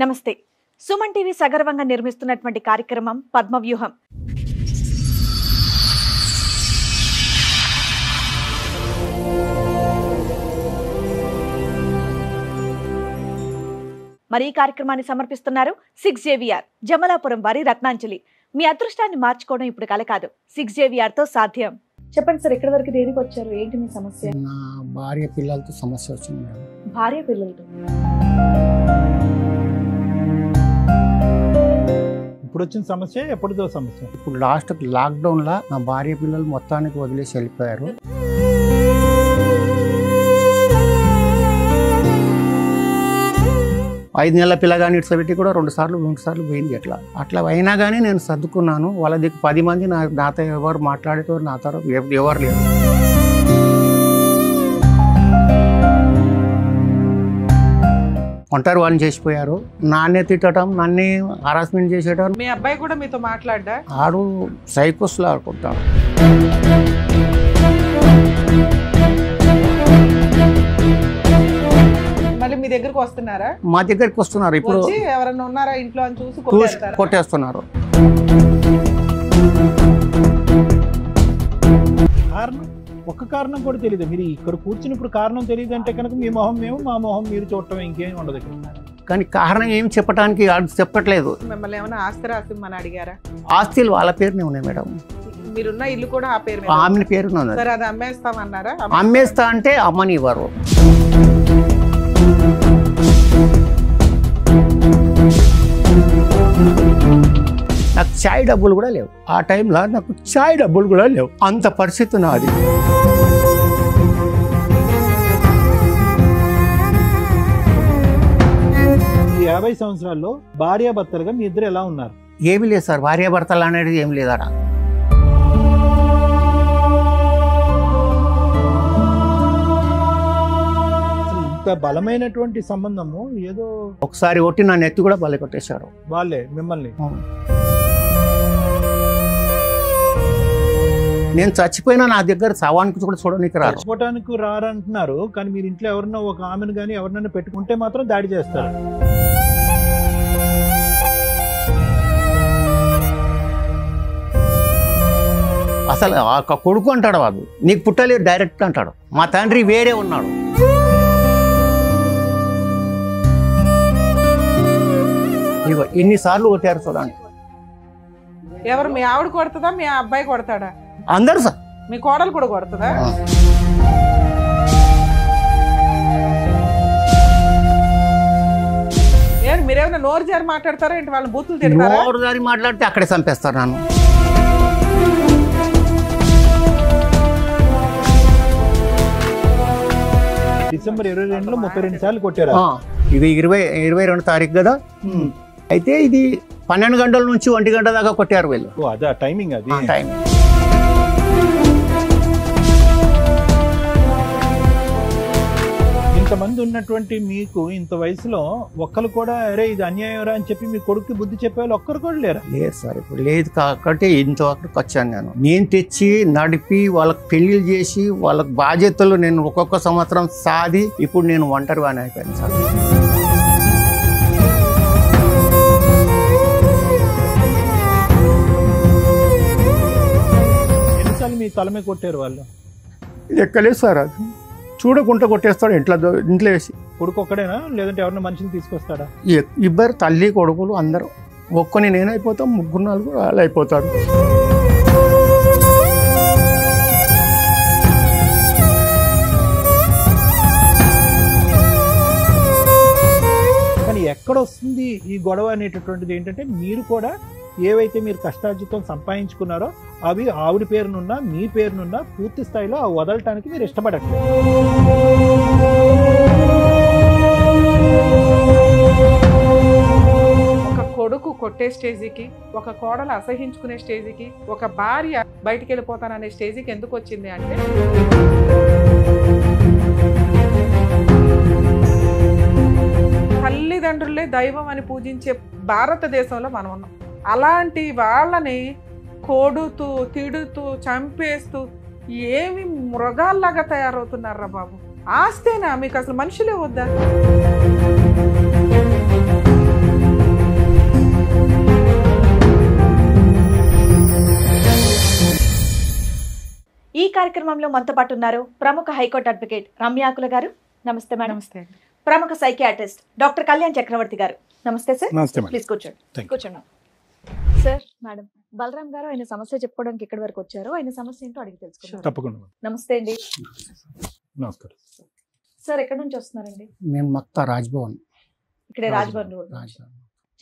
నమస్తే. సుమన్ టీవీ సగర్వంగా నిర్మిస్తున్నటువంటి కార్యక్రమం పద్మవ్యూహం. మరి ఈ కార్యక్రమాన్ని సమర్పిస్తున్నారు 6JVR జమలాపురం వారి రత్నాంజలి. మీ అదృష్టాన్ని మార్చుకోవడం ఇప్పుడు కల కాదు, 6JVR తో సాధ్యం. చెప్పండి సార్, ఎక్కడి వరకు దేనికి వచ్చారు? ఏంటి మీ సమస్య? నా భార్య పిల్లలతో సమస్య వచ్చింది మేడం. భార్య పిల్లలతో ఇప్పుడు వచ్చిన సమస్య ఎప్పటిదో సమస్య? ఇప్పుడు లాస్ట్ లాక్డౌన్లో నా భార్య పిల్లలు మొత్తానికి వదిలేసి వెళ్ళిపోయారు. ఐదు నెలల పిల్లగాని ఇడ్సబెట్టి కూడా రెండు సార్లు పోయింది. అట్లా అయినా కానీ నేను సర్దుకున్నాను. వాళ్ళ దగ్గర 10 మంది నాతో ఎవరు మాట్లాడేటవారు, నాతో ఎవరు లేరు. ఒంటరి వాళ్ళని చేసిపోయారు. నాన్నే తిట్టడం, నన్నే హరాస్మెంట్ చేసేటం. మీ అబ్బాయి కూడా మీతో మాట్లాడ్డా? ఆడు సైకోస్లో ఆడుకుంటాడు. మళ్ళీ మీ దగ్గరకు వస్తున్నారా? మా దగ్గరికి వస్తున్నారు. ఇప్పుడు ఎవరన్నా ఉన్నారా ఇంట్లో అని చూసి కొట్టేస్తున్నారు. కారణం ఒక్క కారణం కూడా తెలియదు. మీరు ఇక్కడ కూర్చుని ఇప్పుడు కారణం తెలియదు అంటే కనుక మీ మొహం మేము, మా మొహం మీరు చూడటం, ఇంకేం ఉండదు ఇక్కడ. కానీ కారణం ఏం చెప్పడానికి చెప్పట్లేదు. మిమ్మల్ని ఏమైనా ఆస్తి రాసిమ్మని అడిగారా? ఆస్తులు వాళ్ళ పేరునే ఉన్నాయి మేడం. మీరున్న ఇల్లు కూడా ఆ పేరు ఆమె పేరు సరే, అది అమ్మేస్తామన్నారా? అమ్మేస్తా అంటే అమ్మని ఇవ్వరు. నాకు చాయ్ డబ్బులు కూడా లేవు. ఆ టైంలో నాకు చాయ్ డబ్బులు కూడా లేవు. అంత పరిస్థితి నాది. ఈ 50 సంవత్సరాల్లో భార్యాభర్తలుగా మీ ఇద్దరు ఎలా ఉన్నారు? ఏమీ లేదు సార్, భార్యాభర్తలు అనేది ఏం లేదట. ఇంత బలమైనటువంటి సంబంధము ఏదో ఒకసారి ఒట్టి నా నెత్తి కూడా బలి కొట్టేశారు వాళ్ళే మిమ్మల్ని. నేను చచ్చిపోయినా నా దగ్గర శవానికి కూడా చూడడానికి రారు. చచ్చిపోవటానికి రారంటున్నారు, కానీ మీరు ఇంట్లో ఎవరన్నా ఒక ఆమెను కానీ ఎవరినైనా పెట్టుకుంటే మాత్రం దాడి చేస్తారు. అసలు ఆ కొడుకు అంటాడు, వాడు నీకు పుట్టలేదు డైరెక్ట్ అంటాడు. మా తండ్రి వేరే ఉన్నాడు. ఇగో ఎన్నిసార్లు కొట్టారు చూడండి. ఎవరు? మీ ఆవిడ కొడుతుందా, మీ అబ్బాయి కొడతాడా? అందరు సార్. మీ కోడలు కూడా కొడుతుందా? మీరేమైనా నోరు జారి మాట్లాడతారా ఏంటి? వాళ్ళని బూతులు తిడతారా? నోరు జారి మాట్లాడితే అక్కడే చంపేస్తారు నన్ను. డిసెంబర్ 22లో 32 సార్లు కొట్టారు. ఇది 22 తారీఖు కదా. అయితే ఇది 12 గంటల నుంచి 1 గంట దాకా కొట్టారు వీళ్ళు. అదే టైమింగ్. అది టైం. ఇంతమంది ఉన్నటువంటి మీకు ఇంత వయసులో ఒక్కరు కూడా అరే ఇది అన్యాయం రా అని చెప్పి మీ కొడుకు బుద్ధి చెప్పేవాళ్ళు ఒక్కరు కూడా లేరు? లేదు సార్, ఇప్పుడు లేదు కాబట్టి ఇంతవరకు వచ్చాను. నేను తెచ్చి నడిపి వాళ్ళకి పెళ్లిళ్ళు చేసి వాళ్ళకి బాధ్యతలు నేను ఒక్కొక్క సంవత్సరం సాది ఇప్పుడు నేను ఒంటరిగానే అయిపోయాను సార్. ఎన్నిసార్లు మీ తలమే కొట్టారు వాళ్ళు? ఎక్కలేదు సార్, అది చూడకుండా కొట్టేస్తాడు ఇంట్లో వేసి. కొడుకు ఒక్కడేనా లేదంటే ఎవరైనా మనిషిని తీసుకొస్తాడా? ఇద్దరు తల్లి కొడుకులు అందరూ. ఒక్కని నేనైపోతాం, 3-4 వాళ్ళు అయిపోతారు. కానీ ఎక్కడ వస్తుంది ఈ గొడవ అనేటటువంటిది ఏంటంటే మీరు కూడా ఏవైతే మీరు కష్టార్జితం సంపాదించుకున్నారో అవి ఆవిడ పేరునున్నా మీ పేరునున్నా పూర్తి స్థాయిలో అవి వదలటానికి మీరు ఇష్టపడట్లేదు. ఒక కొడుకు కొట్టే స్టేజీకి, ఒక కోడలు అసహించుకునే స్టేజీకి, ఒక భార్య బయటికి వెళ్ళిపోతాననే స్టేజీకి ఎందుకు వచ్చింది అంటే తల్లిదండ్రులే దైవం అని పూజించే భారతదేశంలో మనం ఉన్నాం. అలాంటి వాళ్ళని కొడుతూ తిడుతూ చంపేస్తూ ఏమి మృగాల్లాగా తయారవుతున్నారా బాబు? ఆస్తేనా మీకు? అసలు మనుషులే వద్దా? ఈ కార్యక్రమంలో మనతో పాటు ఉన్నారు ప్రముఖ హైకోర్టు అడ్వకేట్ రమ్యాకుల గారు. నమస్తే మేడం. నమస్తే. ప్రముఖ సైకియాట్రిస్ట్ డాక్టర్ కళ్యాణ్ చక్రవర్తి గారు. నమస్తే సార్. నమస్తే మేడం. ప్లీజ్ కూర్చోండి. Thank you. కూర్చోండి సార్. మేడం బలరాం గారు ఆయన సమస్య చెప్పుకోవడానికి ఎక్కడి వరకు వచ్చారు, ఆయన సమస్య ఏంటో అడిగి తెలుసుకుంటాం. తప్పకుండా మేడం. నమస్తే అండి. నమస్కారం. సార్ ఎక్కడి నుంచి వస్తున్నారండి? మేము మక్తా రాజ్భవన్. ఇక్కడే రాజ్భవన్ రోడ్. రాజ్భవన్.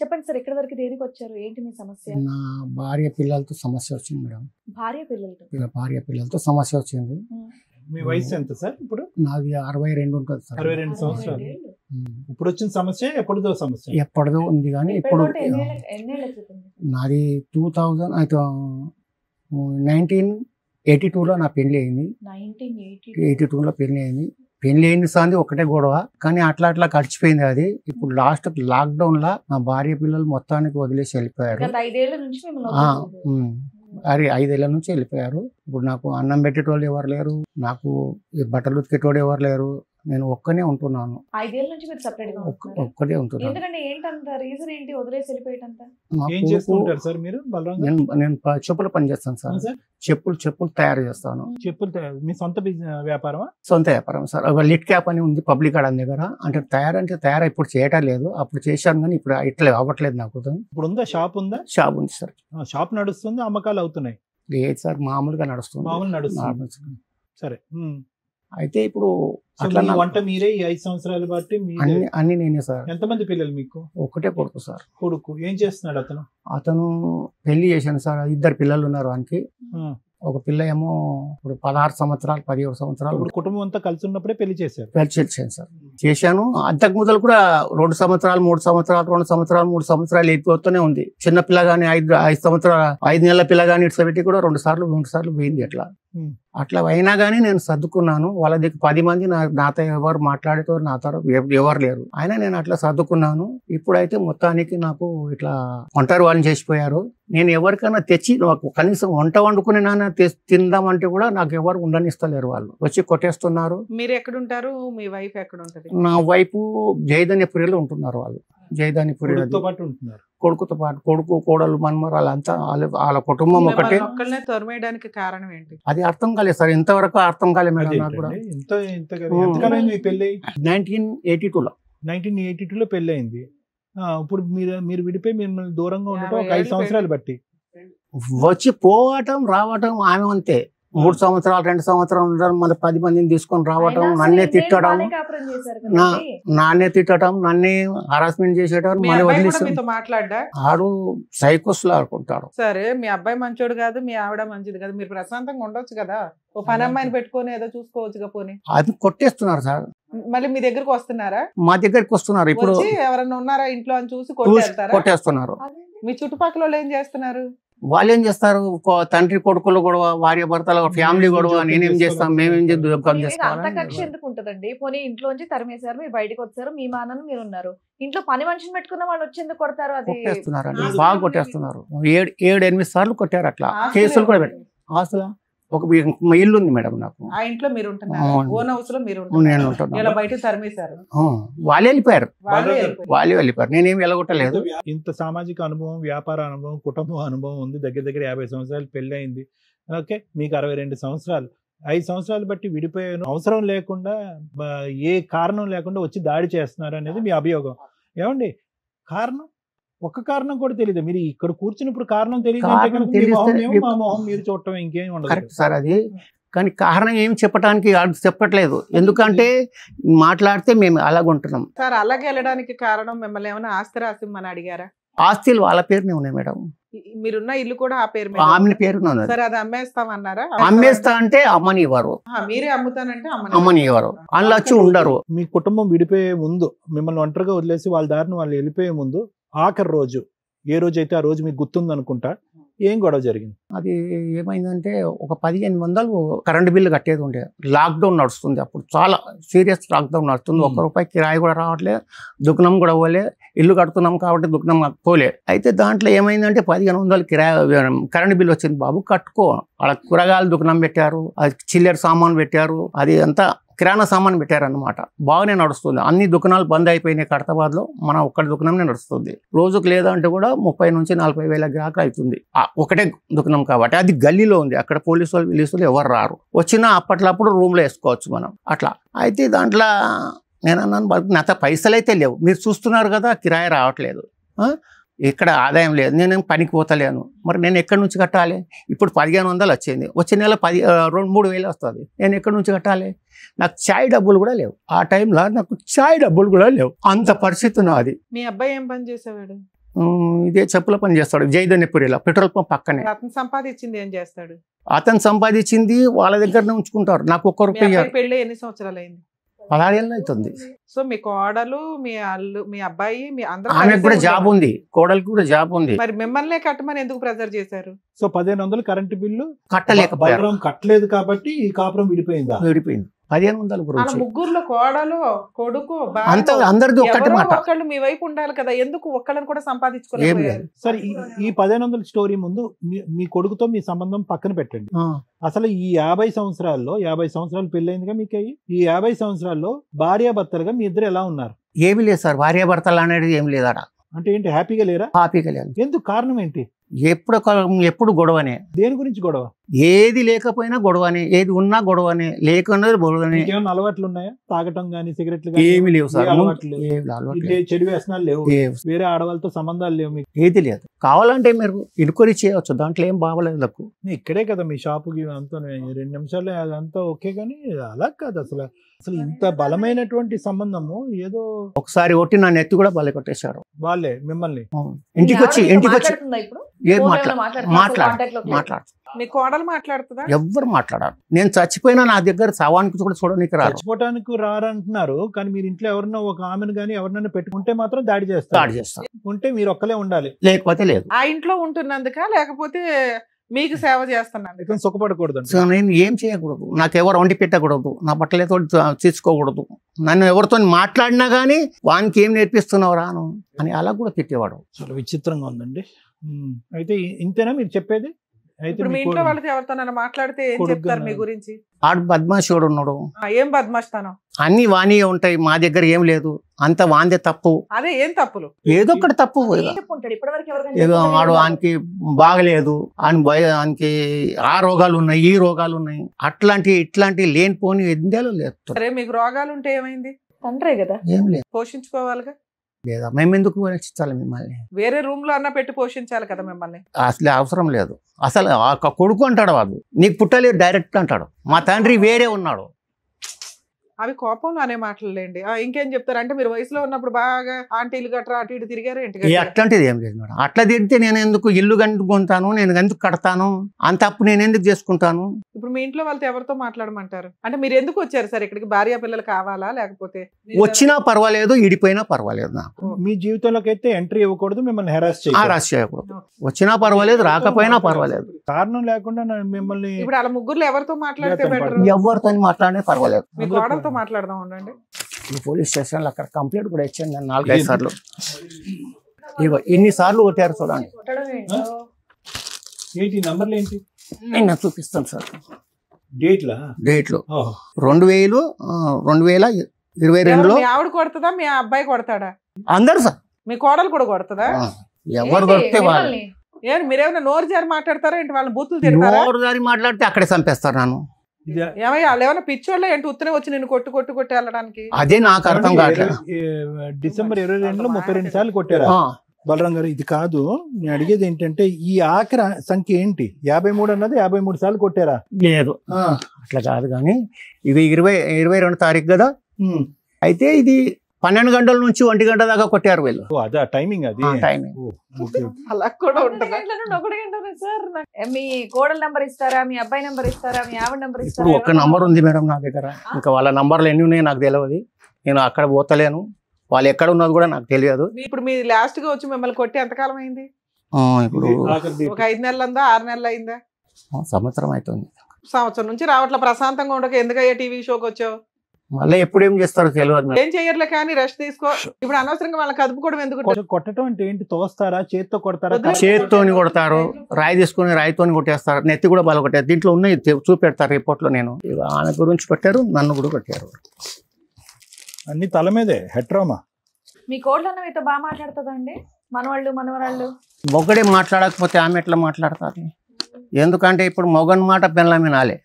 చెప్పండి సార్, ఎక్కడి వరకు దేనికి వచ్చారు, ఏంటి మీ సమస్య? నా భార్య పిల్లలతో సమస్య వచ్చింది మేడం. భార్య పిల్లలతో? భార్య పిల్లలతో సమస్య వచ్చింది. మీ వయసు ఎంత సార్ ఇప్పుడు? నాది 62 ఉంటుంది సార్. 62 సంవత్సరాలు. ఇప్పుడు వచ్చిన సమస్య ఎప్పుడుదో సమస్య? ఎప్పటిదో ఉంది కానీ ఇప్పుడు ఎన్నేళ్ల క్రితం? నాది 1982లో నా పెళ్లి అయింది. 82లో పెళ్లి అయింది. పెళ్లి అయిన సాంది ఒకటే గొడవ, కానీ అట్లా అట్లా గడిచిపోయింది అది. ఇప్పుడు లాస్ట్ లాక్డౌన్ లా నా భార్య పిల్లలు మొత్తానికి వదిలేసి వెళ్ళిపోయారు. గత 5 ఏళ్ల నుంచి మిమ్మల్ని అది 5 ఏళ్ల నుంచి వెళ్ళిపోయారు. ఇప్పుడు నాకు అన్నం పెట్టేటోళ్ళు ఎవరు లేరు, నాకు ఈ బట్టలు ఉతికేటోడు ఎవరు లేరు. నేను ఒక్కనే ఉంటున్నాను. 5 ఏళ్ల నుంచి మీరు సెపరేట్ గా ఉంటున్నారా? ఒక్కడే ఉంటున్నాను. ఎందుకంటే ఏంటంత రీజన్ ఏంటి వదిలేసి వెళ్ళిపోయేటంత? ఏం చేస్తుంటారు సార్ మీరు బలరాం గారు? నేను చెప్పులు పని చేస్తాను సార్. సార్ చెప్పులు తయారు చేస్తాను. చెప్పులు మీ సొంత వ్యాపారమా? సొంత వ్యాపారం సార్. ఒక లిట్ క్యాప్ అని ఉంది పబ్లిక్ ఆడ దగ్గర. అంటే తయారు ఇప్పుడు చేయటం లేదు, అప్పుడు చేశాను కానీ ఇప్పుడు ఇట్లా అవ్వట్లేదు నాకు. ఇప్పుడు ఉందా? షాప్ ఉందా? షాప్ ఉంది సార్. షాప్ నడుస్తుంది, అమ్మకాలు అవుతున్నాయి? లేదు సార్, మామూలుగా నడుస్తుంది. మామూలు నడుస్తుంది. సరే. అయితే ఇప్పుడు అట్లా వంట మీరే ఈ 5 సంవత్సరాలు బట్టి అన్ని నేనే సార్. ఎంతమంది పిల్లలు మీకు? ఒకటే కొడుకు సార్. కొడుకు ఏం చేస్తున్నాడు అతను? అతను పెళ్లి చేశాను సార్. 2 పిల్లలు ఉన్నారు వానికి. ఒక పిల్ల ఏమో ఇప్పుడు 16 సంవత్సరాలు 17 సంవత్సరాలు. ఇప్పుడు కుటుంబం అంతా కలిసి ఉన్నప్పుడే పెళ్లి చేశారు? పెళ్లి చేశాను సార్. చేశాను. అంతకు మొదలు కూడా 2 సంవత్సరాలు 3 సంవత్సరాలు 2 సంవత్సరాలు 3 సంవత్సరాలు అయిపోతూనే ఉంది. చిన్న పిల్ల గానీ 5 సంవత్సరాలు 5 నెలల పిల్ల గానీ ఇట్లా పెట్టి కూడా 2 సార్లు పోయింది. అట్లా అయినా కానీ నేను సర్దుకున్నాను. వాళ్ళ దగ్గర 10 మంది నాతో ఎవరు మాట్లాడేటో నాతో ఎవరు లేరు. అయినా నేను అట్లా సర్దుకున్నాను. ఇప్పుడైతే మొత్తానికి నాకు ఇట్లా ఒంటరి వాళ్ళని చేసిపోయారు. నేను ఎవరికైనా తెచ్చి నాకు కనీసం వంట వండుకుని నాన్న తిందామంటే కూడా నాకు ఎవరు ఉండనిస్తలేరు. వాళ్ళు వచ్చి కొట్టేస్తున్నారు. మీరు ఎక్కడుంటారు? మీ వైఫ్ ఎక్కడ ఉంటది? నా వైపు జయదానిపురిలో ఉంటున్నారు. వాళ్ళు జయదానిపురి కొడుకుతో పాటు కొడుకు కోడలు మనమరాలు అంతా వాళ్ళ కుటుంబం ఒకటే. ఒక్కళ్ళనే తరిమేయడానికి కారణం ఏంటి? అది అర్థం కాలేదు సార్. ఇంతవరకు అర్థం కాలేదు మేడం నాకు కూడా. 1982లో 1982లో పెళ్లి అయింది. ఇప్పుడు మీరు విడిపోయి మిమ్మల్ని దూరంగా ఉండటం ఒక 5 సంవత్సరాలు బట్టి వచ్చి పోవటం రావటం ఆమె అంతే. 3 సంవత్సరాలు 2 సంవత్సరాలు ఉండడం, మళ్ళీ 10 మందిని తీసుకొని రావటం, నన్నే తిట్టడం, నాన్నే తిట్టడం, నన్నే హరాస్మెంట్ చేసేటం, మళ్ళీ వదిలేసి మాట్లాడా. ఆడు సైకోస్ లా అనుకుంటాడు. సరే, మీ అబ్బాయి మంచోడు కాదు, మీ ఆవిడ మంచిది కాదు, మీరు ప్రశాంతంగా ఉండొచ్చు కదా. ఓ పని అమ్మాయిని పెట్టుకొని ఏదో చూసుకోవచ్చుగా. పోనీ అది కొట్టేస్తున్నారు సార్. మళ్ళీ మీ దగ్గరకు వస్తున్నారా? మా దగ్గరికి వస్తున్నారు. ఇప్పుడు ఎవరన్నా ఉన్నారా ఇంట్లో అని చూసి కొట్టేస్తున్నారు. మీ చుట్టుపక్కల వాళ్ళు ఏం చేస్తున్నారు? వాళ్ళు ఏం చేస్తారు? తండ్రి కొడుకులు గొడవ, భార్య భర్తల ఫ్యామిలీ గొడవ. నేనేం చేస్తాం, మేమేం ఎందుకు ఉంటదండి? పోనీ ఇంట్లోంచి తరిమేశారు, మీరు బయటకు వచ్చారు, మీ మానను మీరు ఉన్నారు. ఇంట్లో పని మనిషిని పెట్టుకున్న వాళ్ళు వచ్చేందుకు కొడతారు? అది కొట్టేస్తున్నారు అండి, బాగా కొట్టేస్తున్నారు. 7-8 సార్లు కొట్టారు. అట్లా కేసులు కూడా పెట్టారు. అసలు ఒక ఇల్లు ఉంది మేడం నాకు. ఆ ఇంట్లో మీరు ఉంటున్నారు? ఓన్ హౌస్ లో మీరు నేను ఉంటున్నాను. బయట తరిమేశారు? వాళ్ళే వెళ్ళిపోయారు. నేనేం వెళ్ళగొట్టలేదు. ఇంత సామాజిక అనుభవం, వ్యాపార అనుభవం, కుటుంబ అనుభవం ఉంది. దగ్గర 50 సంవత్సరాలు పెళ్లి అయింది. ఓకే, మీకు 62 సంవత్సరాలు. 5 సంవత్సరాలు బట్టి విడిపోయాను. అవసరం లేకుండా, ఏ కారణం లేకుండా వచ్చి దాడి చేస్తున్నారు అనేది మీ అభియోగం. ఏమండి, కారణం ఒక్క కారణం కూడా తెలియదు. మీరు ఇక్కడ కూర్చున్నప్పుడు కారణం తెలియదు, మీరు చూడటం ఇంకేం ఉండదు సార్. అది కానీ కారణం ఏమి చెప్పడానికి చెప్పట్లేదు. ఎందుకంటే మాట్లాడితే మేము అలాగుంటున్నాం సార్. అలాగే వెళ్ళడానికి కారణం మిమ్మల్ని ఏమైనా ఆస్తి రాసిమ్మని అడిగారా? ఆస్తులు వాళ్ళ పేరునే ఉన్నాయి మేడం. మీరున్న ఇల్లు కూడా ఆ పేరు ఆమె పేరు. సరే, అది అమ్మేస్తామన్నారా? అమ్మేస్తా అంటే అమ్మని ఇవ్వరు. మీరే అమ్ముతానంటే అమ్మని ఇవ్వరు. అందులో వచ్చి ఉండరు. మీ కుటుంబం విడిపోయే ముందు, మిమ్మల్ని ఒంటరిగా వదిలేసి వాళ్ళ దారిని వాళ్ళు వెళ్ళిపోయే ముందు, ఆఖరి రోజు ఏ రోజు అయితే ఆ రోజు మీకు గుర్తుంది అనుకుంటా, ఏం గొడవ జరిగింది? అది ఏమైందంటే ఒక 1500 కరెంట్ బిల్లు కట్టేది ఉండే. లాక్డౌన్ నడుస్తుంది అప్పుడు, చాలా సీరియస్ లాక్డౌన్ నడుస్తుంది. ₹1 కిరాయి కూడా రావట్లే, దుకాణం కూడా పోలే. ఇల్లు కడుతున్నాం కాబట్టి దుకాణం పోలే. అయితే దాంట్లో ఏమైందంటే 1500 కిరాయి కరెంట్ బిల్లు వచ్చింది. బాబు కట్టుకో. అలా కూరగాయలు దుకాణం పెట్టారు, అది చిల్లర సామాన్ పెట్టారు, అది అంతా కిరాణా సామాన్ పెట్టారనమాట. బాగానే నడుస్తుంది. అన్ని దుకాణాలు బంద్ అయిపోయినాయి ఖైరతాబాద్లో. మన ఒక్కటి దుకాణంనే నడుస్తుంది. రోజుకు లేదంటే కూడా 30 నుంచి 40 వేల గ్రాహకులు అవుతుంది. ఒకటే దుకాణం కాబట్టి అది గల్లీలో ఉంది. అక్కడ పోలీసు వాళ్ళు ఎవరు రారు. వచ్చినా అప్పట్లో రూమ్లో వేసుకోవచ్చు మనం అట్లా. అయితే దాంట్లో నేను అన్నాను నాతో పైసలు అయితే లేవు, మీరు చూస్తున్నారు కదా కిరాయి రావట్లేదు, ఇక్కడ ఆదాయం లేదు, నేనేం పనికి పోతలేను, మరి నేను ఎక్కడి నుంచి కట్టాలి? ఇప్పుడు 1500 వచ్చింది, వచ్చే నెల 2-3 వేలు వస్తుంది, నేను ఎక్కడి నుంచి కట్టాలి? నాకు చాయ్ డబ్బులు కూడా లేవు. ఆ టైంలో నాకు చాయ్ డబ్బులు కూడా లేవు. అంత పరిస్థితి నాది. మీ అబ్బాయి ఏం పని చేసేవాడు? ఇదే చెప్పుల పని చేస్తాడు జైదన్నపురిలో, పెట్రోల్ పంప్ పక్కనే. అతను సంపాదించింది ఏం చేస్తాడు? అతను సంపాదించింది వాళ్ళ దగ్గరనే ఉంచుకుంటారు. నాకు ఒక్క మీ అబ్బాయి రూపాయి. పెళ్ళి ఎన్ని సంవత్సరాలు అయింది? 16 ఏళ్ళు అవుతుంది. సో మీ కోడలు, మీ అల్లు, మీ అబ్బాయి, మీ అందరూ ఆమెకు కూడా జాబ్ ఉంది, కోడలికి కూడా జాబ్ ఉంది. మరి మిమ్మల్నే కట్టమని ఎందుకు ప్రెజర్ చేశారు? సో 1500 కరెంటు బిల్లు కట్టలేకపోయారు. బలరాం కట్టలేదు కాబట్టి ఈ కాపురం విడిపోయిందా? విడిపోయింది. 1500 వాళ్ళ గురించి ముగ్గురులో కోడలు, కొడుకు, అంత అందరిది ఒక్కటి ఎవరో మాట. ఒకళ్ళు మీ వైపు ఉండాలి కదా, ఎందుకు ఒక్కళ్ళని కూడా ఏం సంపాదించుకోలేదు? లేదు. సరే ఈ 1500 స్టోరీ ముందు మీ కొడుకుతో మీ సంబంధం పక్కన పెట్టండి. అసలు ఈ 50 సంవత్సరాల్లో 50 సంవత్సరాలు పెళ్ళైందిగా మీకు అయ్యి, ఈ 50 సంవత్సరాల్లో భార్యాభర్తలుగా మీ ఇద్దరు ఎలా ఉన్నారు? ఏమి లేదు సార్, భార్యాభర్తలు అనేది ఏం లేదట. అంటే ఏంటి, హ్యాపీగా లేరా? హ్యాపీగా లేదు. ఎందుకు, కారణం ఏంటి? ఎప్పుడు గొడవనే. దేని గురించి గొడవ? ఏది లేకపోయినా గొడవనే, ఏది ఉన్నా గొడవనే, లేకుండా గొడవనే. ఏమైనా అలవాట్లు ఉన్నాయా? తాగటం గానీ, సిగరెట్లు ఏమి లేవు సార్. అలవాట్లు అలవాట్లు చెడు వ్యసనాలు లేవు, వేరే ఆడవాళ్ళతో సంబంధాలు లేవు మీకు? ఏది లేదు. కావాలంటే మీరు ఇన్క్వైరీ చేయవచ్చు, దాంట్లో ఏం బాగలేదు నాకు. ఇక్కడే కదా మీ షాపుకి అంతా 2 నిమిషాలు అదంతా ఓకే, కానీ అలా కాదు. అసలు ఇంత బలమైనటువంటి సంబంధము ఏదో ఒకసారి ఒట్టి నా నెత్తి కూడా బలి కొట్టేశారు వాళ్ళే మిమ్మల్ని. ఇంటికి వచ్చి ఏం మాట్లాడు మీ కోడలు మాట్లాడుతుందా? ఎవ్వరు మాట్లాడారు. నేను చచ్చిపోయినా నా దగ్గర సవానికి కూడా చూడడానికి రారు. చచ్చిపోవటానికి రారంటున్నారు, కానీ మీరు ఇంట్లో ఎవరన్నా ఒక ఆమెను కానీ ఎవరినైనా పెట్టుకుంటే మాత్రం దాడి చేస్తారు. ఉంటే మీరు ఒక్కలే ఉండాలి, లేకపోతే లేదు. ఆ ఇంట్లో ఉంటున్నందుక, లేకపోతే మీకు సేవ చేస్తున్నాను సుఖపడకూడదు? నేను ఏం చేయకూడదు, నాకు ఎవరు వండి పెట్టకూడదు, నా బట్టలతో తీసుకోకూడదు, నన్ను ఎవరితో మాట్లాడినా కానీ వానికి ఏం నేర్పిస్తున్నావు రాను అని అలా కూడా తిట్టేవాడు. చాలా విచిత్రంగా ఉందండి. అయితే ఇంతేనా మీరు చెప్పేది? అయితే ఇప్పుడు మీ ఇంట్లో వాళ్ళతో ఎవరితో మాట్లాడితే ఏం చెప్తారు మీ గురించి? ఆడు బద్మాషుడు ఉన్నాడు. ఏం బద్మాష్తాను? అన్ని వాణి ఉంటాయి, మా దగ్గర ఏం లేదు, అంత వాందే తప్పు. అదే ఏం తప్పులు? ఏదో ఒకటి తప్పు. ఏదో వాడు ఆయనకి బాగలేదు, ఆయనకి ఆ రోగాలు ఉన్నాయి, ఈ రోగాలు ఉన్నాయి, ఇట్లాంటి లేనిపోని ఎందేలో లేదు. సరే, మీకు రోగాలు ఉంటే ఏమైంది? తండ్రే కదా, ఏం లేదు, పోషించుకోవాలిగా. లేదా మేము ఎందుకు పోషించాలి మిమ్మల్ని? వేరే రూమ్ లో అన్న పెట్టి పోషించాలి కదా మిమ్మల్ని. అసలు అవసరం లేదు. అసలు ఆ కొడుకు అంటాడు వాడు, నీకు పుట్టలేదు డైరెక్ట్ అంటాడు. మా తండ్రి వేరే ఉన్నాడు. అవి కోపంలో అనే మాటలేండి. ఇంకేం చెప్తారు అంటే, మీరు వయసులో ఉన్నప్పుడు బాగా ఆంటీలు గట్రా అటు ఇటు తిరిగారు ఏంటి? అట్లాంటిది ఏం లేదు మేడం. అట్లా తిరిగితే నేను ఎందుకు ఇల్లు కట్టుకుంటాను, నేను ఎందుకు కడతాను, అంత అప్పు నేను ఎందుకు చేసుకుంటాను? ఇప్పుడు మీ ఇంట్లో వాళ్ళతో ఎవరితో మాట్లాడమంటారు? అంటే మీరు ఎందుకు వచ్చారు సార్ ఇక్కడికి? భార్య పిల్లలు కావాలా, లేకపోతే వచ్చినా పర్వాలేదు, ఇడిపోయినా పర్వాలేదు, నాకు మీ జీవితంలోకి అయితే ఎంట్రీ ఇవ్వకూడదు, మిమ్మల్ని హెరాస్ చేయకూడదు. వచ్చినా పర్వాలేదు, రాకపోయినా పర్వాలేదు, కారణం లేకుండా మిమ్మల్ని. ఇప్పుడు అలా ముగ్గురు ఎవరితో మాట్లాడితే బెటర్? ఎవరితో మాట్లాడినా పర్వాలేదు. మీ కోడలతో మాట్లాడదాం ఉండండి. పోలీస్ స్టేషన్ లో అక్కడ కంప్లైంట్ కూడా ఇచ్చాను నేను 4-5 సార్లు. ఇగో ఇన్ని సార్లు కొట్టారు చూడండి. ఏంటి నంబర్లు ఏంటి? నేను చూపిస్తాను సార్. డేట్లు 2022లో. మీ ఆవిడ కొడుతుందా, మీ అబ్బాయి కొడతాడా? అందరు సార్. మీ కోడలు కూడా కొడుతుందా? ఎవరు కొడితే వాళ్ళు. మీరేమైనా నోరు జారి మాట్లాడతారా ఏంటి? వాళ్ళని బూతులు తిడతారా? నోరు జారి మాట్లాడితే అక్కడే చంపేస్తారు నన్ను. ఏమయ్యా, వాళ్ళు ఏమైనా పిచ్చోళ్ళ ఏంటి ఉత్తనే వచ్చి నేను కొట్టి వెళ్ళడానికి? అదే నాకు అర్థం కావట్లేదు. డిసెంబర్ 22లో 32 సార్లు కొట్టారా బలరాం గారు? ఇది కాదు నేను అడిగేది ఏంటంటే, ఈ ఆఖరి సంఖ్య ఏంటి? 53 అన్నది 53 సార్లు కొట్టారా? లేదు, అట్లా కాదు. కానీ ఇది 22 తారీఖు కదా, అయితే ఇది 12 గంటల నుంచి 1 గంట దాకా కొట్టారు వీళ్ళు. అదే టైమింగ్, అది టైమింగ్. అలా కూడా ఉంటుందా? సార్ మీ కోడల నంబర్ ఇస్తారా, మీ అబ్బాయి నంబర్ ఇస్తారా, మీ ఆవిడ నంబర్ ఇప్పుడు ఇస్తారా? ఒక్క నంబర్ ఉంది మేడం నా దగ్గర, ఇంకా వాళ్ళ నంబర్లు ఎన్ని ఉన్నాయో నాకు తెలియదు. నేను అక్కడ పోతలేను, వాళ్ళు ఎక్కడ ఉన్నది కూడా నాకు తెలియదు. ఇప్పుడు మీ లాస్ట్ గా వచ్చి మిమ్మల్ని కొట్టి ఎంతకాలం అయింది? ఇప్పుడు ఒక 5 నెలలు ఉందా, 6 నెలలు అయిందా? సంవత్సరం అవుతుంది. సంవత్సరం నుంచి రావట్లా, ప్రశాంతంగా ఉండక ఎందుకయ్యా టీవీ షోకి వచ్చావు? మళ్ళీ ఎప్పుడు ఏం చేస్తారో తెలియదు మేడం. ఏం చెయ్యర్లే కానీ రెస్ట్ తీసుకో. ఇప్పుడు అనవసరంగా వాళ్ళకి కదుపుకోవడం ఎందుకు? కొట్టడం అంటే ఏంటి? తోస్తారా, చేత్తో కొడతారా? చేతితోని కొడతారు, రాయి తీసుకుని రాయితోని కొట్టేస్తారు, నెత్తి కూడా బాగా కొట్టారు. దీంట్లో ఉన్నాయి చూపెడతారు రిపోర్ట్లో. నేను ఆమె గురించి కొట్టారు, నన్ను కూడా కొట్టారు. అన్ని తల మీదే హెట్రోమా. మీ కోడలు మీతో బాగా మాట్లాడుతుందండి? మనవాళ్ళు మనవరాళ్ళు మొగ్గడే మాట్లాడకపోతే ఆమె ఎట్లా మాట్లాడుతుంది? ఎందుకంటే ఇప్పుడు మొగన్ మాట పిల్లల వినాలి,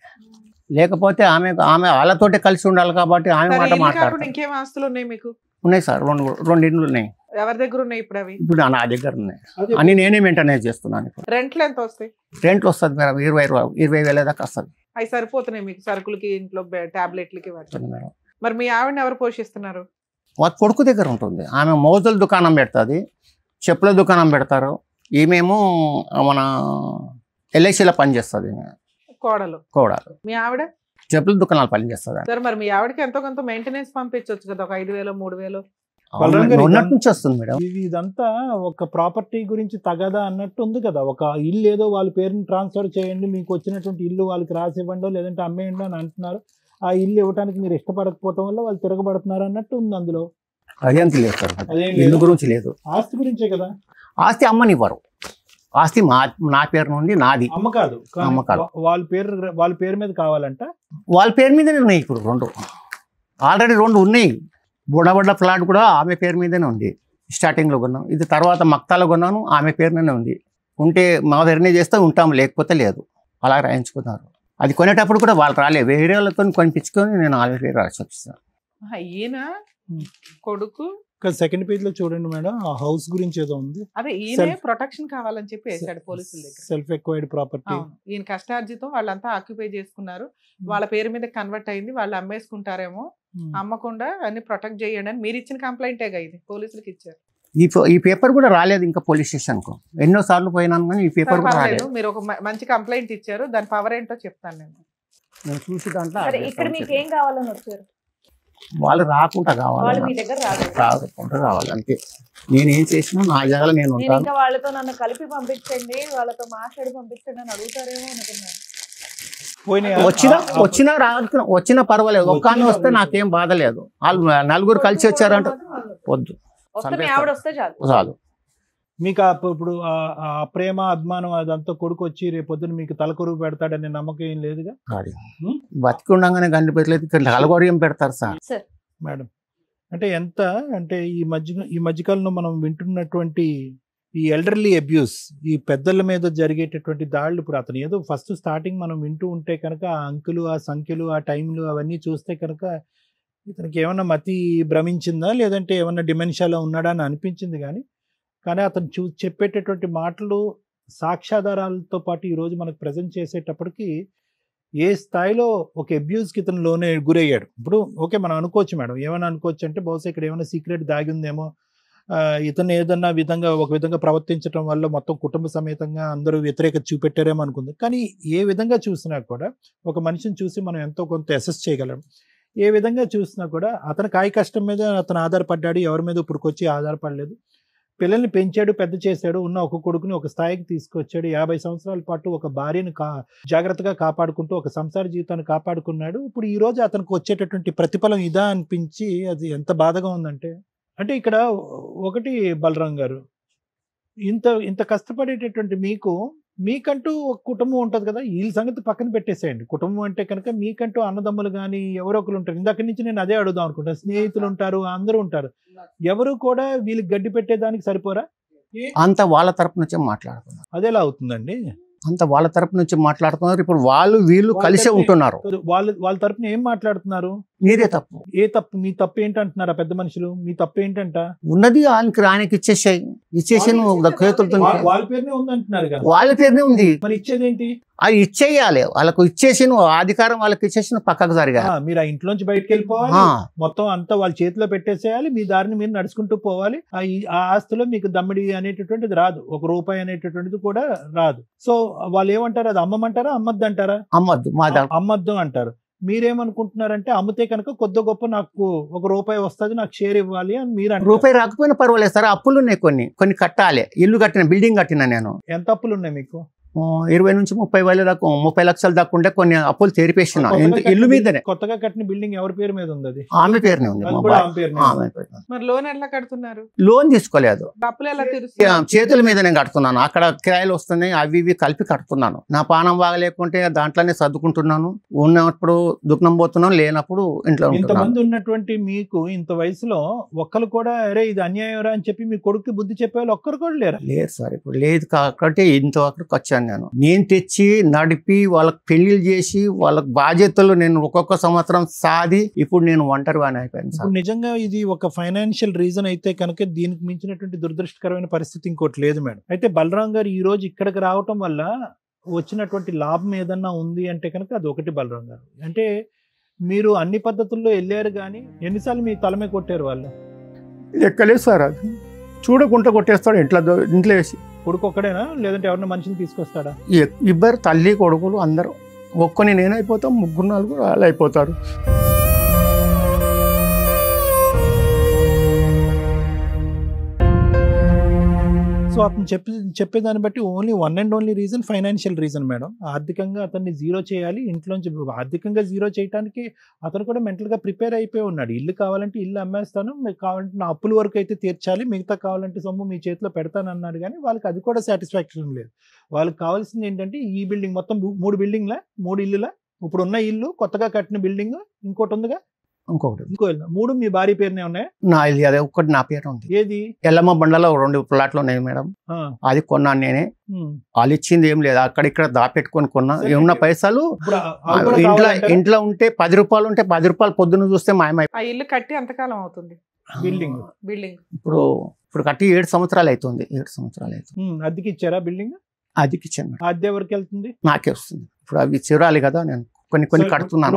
లేకపోతే ఆమె వాళ్ళతోటే కలిసి ఉండాలి కాబట్టి ఆమె సరే, మాట ఇల్లు కాకుండా మాట్లాడుతుంది. ఇంకేం ఆస్తులు ఉన్నాయి మీకు? ఉన్నాయి సార్, రెండు ఇండ్లు ఉన్నాయి. ఎవరి దగ్గర ఉన్నాయి ఇప్పుడు అవి? ఇప్పుడు నా దగ్గర ఉన్నాయి అని నేనే మెయింటైన్ చేస్తున్నాను. ఇప్పుడు రెంట్లు ఎంత వస్తాయి? రెంట్లు వస్తుంది మేడం 20,000 దాకా వస్తుంది అవి సరిపోతున్నాయి మీకు సరుకులకి, ఇంట్లో టాబ్లెట్లకి వాటికి? మేడం. మరి మీ ఆవిడని ఎవరు పోషిస్తున్నారు? వాళ్ళ కొడుకు దగ్గర ఉంటుంది. ఆమె మోజుల దుకాణం పెడుతుంది, చెప్పుల దుకాణం పెడతారు. ఈమెమో మన ఎల్ఐసిలో పనిచేస్తుంది. కోడలు కోడలు మీ ఆవిడ చెప్పుల దుకాణాలు పనిచేస్తుంది. సరే, మరి మీ ఆవిడకి ఎంతో కొంత మెయింటెనెన్స్ పంపించవచ్చు కదా, ఒక 5,000 3,000. ఉన్నట్టు నుంచి వస్తుంది మేడం. ఇదంతా ఒక ప్రాపర్టీ గురించి తగదా అన్నట్టు ఉంది కదా. ఒక ఇల్లు ఏదో వాళ్ళ పేరుని ట్రాన్స్ఫర్ చేయండి, మీకు వచ్చినటువంటి ఇల్లు వాళ్ళకి రాసి ఇవ్వండి, లేదంటే అమ్మేయండి అని అంటున్నారు. ఆ ఇల్లు ఇవ్వడానికి మీరు ఇష్టపడకపోవడం వల్ల వాళ్ళు తిరగబడుతున్నారు అన్నట్టు ఉంది అందులో. అదేం లేదు సార్, అదేం ఇల్లు గురించి లేదు. ఆస్తి గురించే కదా. ఆస్తి అమ్మనివ్వరు, ఆస్తి నా పేరు నుండి నాది. అమ్మ కాదు, అమ్మ కాదు. వాళ్ళ పేరు మీద కావాలంట. వాళ్ళ పేరు మీదనే ఉన్నాయి ఇప్పుడు ఆల్రెడీ 2 ఉన్నాయి. బుడబడ్డ ఫ్లాట్ కూడా ఆమె పేరు మీదనే ఉంది. స్టార్టింగ్లో కొన్నాం, ఇది తర్వాత మక్తాలో కొన్నాను, ఆమె పేరునే ఉంది. ఉంటే మా పేరునే చేస్తే ఉంటాము, లేకపోతే లేదు. అలా రాయించుకున్నారు. అది కొనేటప్పుడు కూడా వాళ్ళు రాలే, వేరే వాళ్ళతో కొనిపించుకొని నేను ఆల్రెడీ రాసి వచ్చేసాను. ఈయన కొడుకు సెకండ్ పేజ్ లో చూడండి మేడం, ఆ హౌస్ గురించి ఏదో ఉంది. అదే ఈయన ప్రొటెక్షన్ కావాలని చెప్పి వేసాడు పోలీసుల దగ్గర. Self acquired property. ఈయన కష్టార్జితం వాళ్ళంతా ఆక్యుపై చేసుకున్నారు, వాళ్ళ పేరు మీద కన్వర్ట్ అయింది, వాళ్ళు అమ్మేసుకుంటారేమో, అమ్మకుండా అన్ని ప్రొటెక్ట్ చేయండి అని మీరు ఇచ్చిన కంప్లైంటేగా ఇది పోలీసులకు ఇచ్చారు. ఈ పేపర్ కూడా రాలేదు ఇంకా పోలీస్ స్టేషన్ కు. ఎన్నో సార్లు పోయినాను కానీ ఈ పేపర్ కూడా రాలేదు. మీరు ఒక మంచి కంప్లైంట్ ఇచ్చారు, దాని పవర్ ఏంటో చెప్తాను నేను చూసి దాంట్లో. ఇక్కడ మీకు ఏం కావాలని వచ్చారు? వాళ్ళు రాకుండా కావాలి, మీ దగ్గర రాకుండా కావాలి అంతే. నేనేం చేసినా నా జాగాలో నేను ఉంటాను. ఇంకా వాళ్ళతో నన్ను కలిపి పంపించండి, వాళ్ళతో మాట్లాడి పంపించండి అని అడుగుతారేమో అనుకున్నాను. వచ్చినా పర్వాలేదు, ఒక్క ఆమె వస్తే నాకేం బాధ లేదు. వాళ్ళు 4 కలిసి వచ్చారంటే వద్దు, చాలు. మీకు ఇప్పుడు ఆ ప్రేమ అభిమానం అదంతా కొడుకు వచ్చి రేపొద్దున మీకు తలకొరుగు పెడతాడనే నమ్మకం ఏం లేదుగా? బతికి ఉండగానే గండి పెట్టలేదు, ఇక్కడ తలకొరియం పెడతారు సార్. మేడం అంటే ఈ మధ్యకాలంలో మనం వింటున్నటువంటి ఈ ఎల్డర్లీ అబ్యూస్, ఈ పెద్దల మీద జరిగేటటువంటి దాడులు, ఇప్పుడు అతను ఏదో ఫస్ట్ స్టార్టింగ్ మనం వింటూ ఉంటే కనుక ఆ అంకులు, ఆ సంఖ్యలు, ఆ టైంలు అవన్నీ చూస్తే కనుక ఇతనికి ఏమన్నా మతి భ్రమించిందా, లేదంటే ఏమన్నా డిమెన్షియాలో ఉన్నాడా అని అనిపించింది. కానీ అతను చెప్పేటటువంటి మాటలు సాక్ష్యాధారాలతో పాటు ఈరోజు మనకు ప్రజెంట్ చేసేటప్పటికి ఏ స్థాయిలో ఒక అబ్యూస్కి ఇతను లోనే గురయ్యాడు. ఇప్పుడు ఓకే, మనం అనుకోవచ్చు మేడం, ఏమైనా అనుకోవచ్చు అంటే బహుశా ఇక్కడ ఏమైనా సీక్రెట్ దాగి ఉందేమో, ఇతను ఏదన్నా ఒక విధంగా ప్రవర్తించడం వల్ల మొత్తం కుటుంబ సమేతంగా అందరూ వ్యతిరేకత చూపెట్టారేమో అనుకుంది. కానీ ఏ విధంగా చూసినా కూడా ఒక మనిషిని చూసి మనం ఎంతో కొంత అసెస్ చేయగలం. ఏ విధంగా చూసినా కూడా అతని కాయ కష్టం మీద అతను ఆధారపడ్డాడు, ఎవరి మీద ఇప్పుడుకొచ్చి ఆధారపడలేదు. పిల్లల్ని పెంచాడు, పెద్ద చేశాడు, ఉన్న ఒక కొడుకుని ఒక స్థాయికి తీసుకొచ్చాడు. 50 సంవత్సరాల పాటు ఒక భార్యను జాగ్రత్తగా కాపాడుకుంటూ ఒక సంసార జీవితాన్ని కాపాడుకున్నాడు. ఇప్పుడు ఈ రోజు అతనికి వచ్చేటటువంటి ప్రతిఫలం ఇదా అనిపించి అది ఎంత బాధగా ఉందంటే, ఇక్కడ ఒకటి బలరాం గారు, ఇంత కష్టపడేటటువంటి మీకంటూ ఒక కుటుంబం ఉంటుంది కదా, వీళ్ళ సంగతి పక్కన పెట్టేసేయండి. కుటుంబం అంటే కనుక మీకంటూ అన్నదమ్ములు కానీ ఎవరో ఒకరు ఉంటారు. ఇందాక నుంచి నేను అదే అడుగుదాం అనుకుంటాను. స్నేహితులు ఉంటారు, అందరూ ఉంటారు. ఎవరు కూడా వీళ్ళకి గడ్డి పెట్టేదానికి సరిపోరా? అంత వాళ్ళ తరపు నుంచే మాట్లాడుతున్నారు. అదేలా అవుతుందండి? అంత వాళ్ళ తరపు నుంచి మాట్లాడుతున్నారు. ఇప్పుడు వీళ్ళు కలిసే ఉంటున్నారు. వాళ్ళ తరపున ఏం మాట్లాడుతున్నారు? మీదే తప్పు. ఏ తప్పు? మీ తప్పు ఏంటంటున్నారా పెద్ద మనుషులు? మీ తప్పు ఏంటంట? ఉన్నది ఆయనకి ఇచ్చేసి వాళ్ళ పేరునే ఉంది అంటున్నారు కదా. వాళ్ళ పేరునే ఉంది, మరి ఇచ్చేది ఏంటి? అది ఇచ్చేయాలి. వాళ్ళకు ఇచ్చేసి అధికారం వాళ్ళకి ఇచ్చేసి పక్కకు జరిగా మీరు ఆ ఇంట్లోంచి బయటకు వెళ్ళిపోవాలి, మొత్తం అంతా వాళ్ళ చేతిలో పెట్టేసేయాలి, మీ దారిని మీరు నడుచుకుంటూ పోవాలి. ఆ ఆస్తిలో మీకు దమ్మిడి అనేటటువంటిది రాదు, ఒక రూపాయి అనేటటువంటిది కూడా రాదు. సో వాళ్ళు ఏమంటారు? అది అమ్మమంటారా, అమ్మద్దు అంటారా? అమ్మద్దు అంటారు. మీరేమనుకుంటున్నారంటే అమ్మితే కనుక కొద్ది గొప్ప నాకు ఒక రూపాయి వస్తుంది, నాకు షేర్ ఇవ్వాలి అని మీరు అంటారు. రూపాయి రాకపోయినా పర్వాలేదు సార్, అప్పులు ఉన్నాయి, కొన్ని కట్టాలి. ఇల్లు కట్టిన, బిల్డింగ్ కట్టినా నేను. ఎంత అప్పులు ఉన్నాయి మీకు? 20 నుంచి 30 దాకా 30 లక్షల దాకా ఉంటే కొన్ని అప్పులు తెరిపేసిన ఇల్లు మీదనే. కొత్తగా కట్టిన బిల్డింగ్ ఎవరి పేరు మీద ఉంది? అది ఆమె పేరునే ఉంది. అది మా కూడా బాయ్. ఆమె పేరునే ఆమె ఉంది. పేరునే. మరి లోన్ ఎలా కడుతున్నారు? లోన్ తీసుకోలేదు, అప్పులు ఎలా తీరుస్తున్నారు? చేతుల మీదనే కడుతున్నాను. అక్కడ కిరాయిలు వస్తున్నాయి, అవి ఇవి కలిపి కడుతున్నాను. నా పానం బాగలేకుంటే దాంట్లోనే సర్దుకుంటున్నాను. ఉన్నప్పుడు దుఃఖం పోతున్నాను, లేనప్పుడు ఇంట్లో ఉంటున్నాను. ఇంతమంది ఉన్నటువంటి మీకు ఇంత వయసులో ఒక్కరు కూడా అరే ఇది అన్యాయం అని చెప్పి మీ కొడుకు బుద్ధి చెప్పే వాళ్ళు ఒక్కరు కూడా లేరు. లేదు సార్, ఇప్పుడు లేదు కాబట్టి ఇంతవరకు వచ్చాను. నేను తెచ్చి నడిపి వాళ్ళకి పెళ్లిళ్ళు చేసి వాళ్ళకి బాధ్యతలు నేను ఒక్కొక్క సంవత్సరం సాది ఇప్పుడు నేను ఒంటరిగానే అయిపోయాను సార్. ఇప్పుడు నిజంగా ఇది ఒక ఫైనాన్షియల్ రీజన్ అయితే కనుక దీనికి మించినటువంటి దురదృష్టకరమైన పరిస్థితి ఇంకోటి లేదు మేడం. అయితే బలరాం గారు ఈ రోజు ఇక్కడికి రావటం వల్ల వచ్చినటువంటి లాభం ఏదన్నా ఉంది అంటే కనుక అది ఒకటి. బలరాం గారు అంటే మీరు అన్ని పద్ధతుల్లో వెళ్ళారు, కానీ ఎన్నిసార్లు మీ తలమే కొట్టారు వాళ్ళు? ఎక్కలేదు సార్, అది చూడకుండా కొట్టేస్తాడు ఇంట్లో వేసి. కొడుకు ఒక్కడేనా లేదంటే ఎవరైనా మనిషిని తీసుకొస్తాడా? ఇద్దరు తల్లి కొడుకులు అందరూ. ఒక్కని నేనైపోతాం, 3-4 వాళ్ళు అయిపోతారు. సో అతను చెప్పేదాన్ని బట్టి only one and only reason financial reason madam. ఆర్థికంగా అతన్ని జీరో చేయాలి. ఇంట్లోంచి ఆర్థికంగా జీరో చేయడానికి అతను కూడా మెంటల్గా ప్రిపేర్ అయిపోయి ఉన్నాడు. ఇల్లు కావాలంటే ఇల్లు అమ్మేస్తాను, మీకు కావాలంటే నా అప్పుల వరకు అయితే తీర్చాలి, మిగతా కావాలంటే సొమ్ము మీ చేతిలో పెడతాను అన్నాడు. కానీ వాళ్ళకి అది కూడా సాటిస్ఫాక్షన్ లేదు. వాళ్ళకి కావాల్సింది ఏంటంటే ఈ బిల్డింగ్ మొత్తం 3 బిల్డింగ్లా 3 ఇల్లులా? ఇప్పుడు ఉన్న ఇల్లు, కొత్తగా కట్టిన బిల్డింగ్, ఇంకోటి ఉందిగా, ఇంకో ఇల్లు, 3 మీ భార్య పేరునే ఉన్నాయా? నా ఇల్లు అదే ఒక్కటి నా పేరు ఉంది. ఏది? ఎల్లమ్మ బండలో 2 ప్లాట్లు ఉన్నాయి మేడం. అది కొన్నాను నేనే. వాళ్ళు ఇచ్చింది ఏం లేదు, అక్కడిక్కడ దాపెట్టుకొని కొన్నా. ఏమన్నా పైసలు ఇంట్లో ఉంటే 10 రూపాయలు ఉంటే 10 రూపాయలు పొద్దున్న చూస్తే మాయమై. ఆ ఇల్లు కట్టి ఎంతకాలం అవుతుంది? బిల్డింగ్ ఇప్పుడు కట్టి 7 సంవత్సరాలు అవుతుంది. 7 సంవత్సరాలు అవుతుంది. అద్దెకి ఇచ్చారా బిల్డింగ్? అద్దెకి ఇచ్చాను. అద్దె ఎవరికి వెళ్తుంది? నాకే వస్తుంది. ఇప్పుడు అవి చిరాలి కదా, నేను కొన్ని కడుతున్నాను.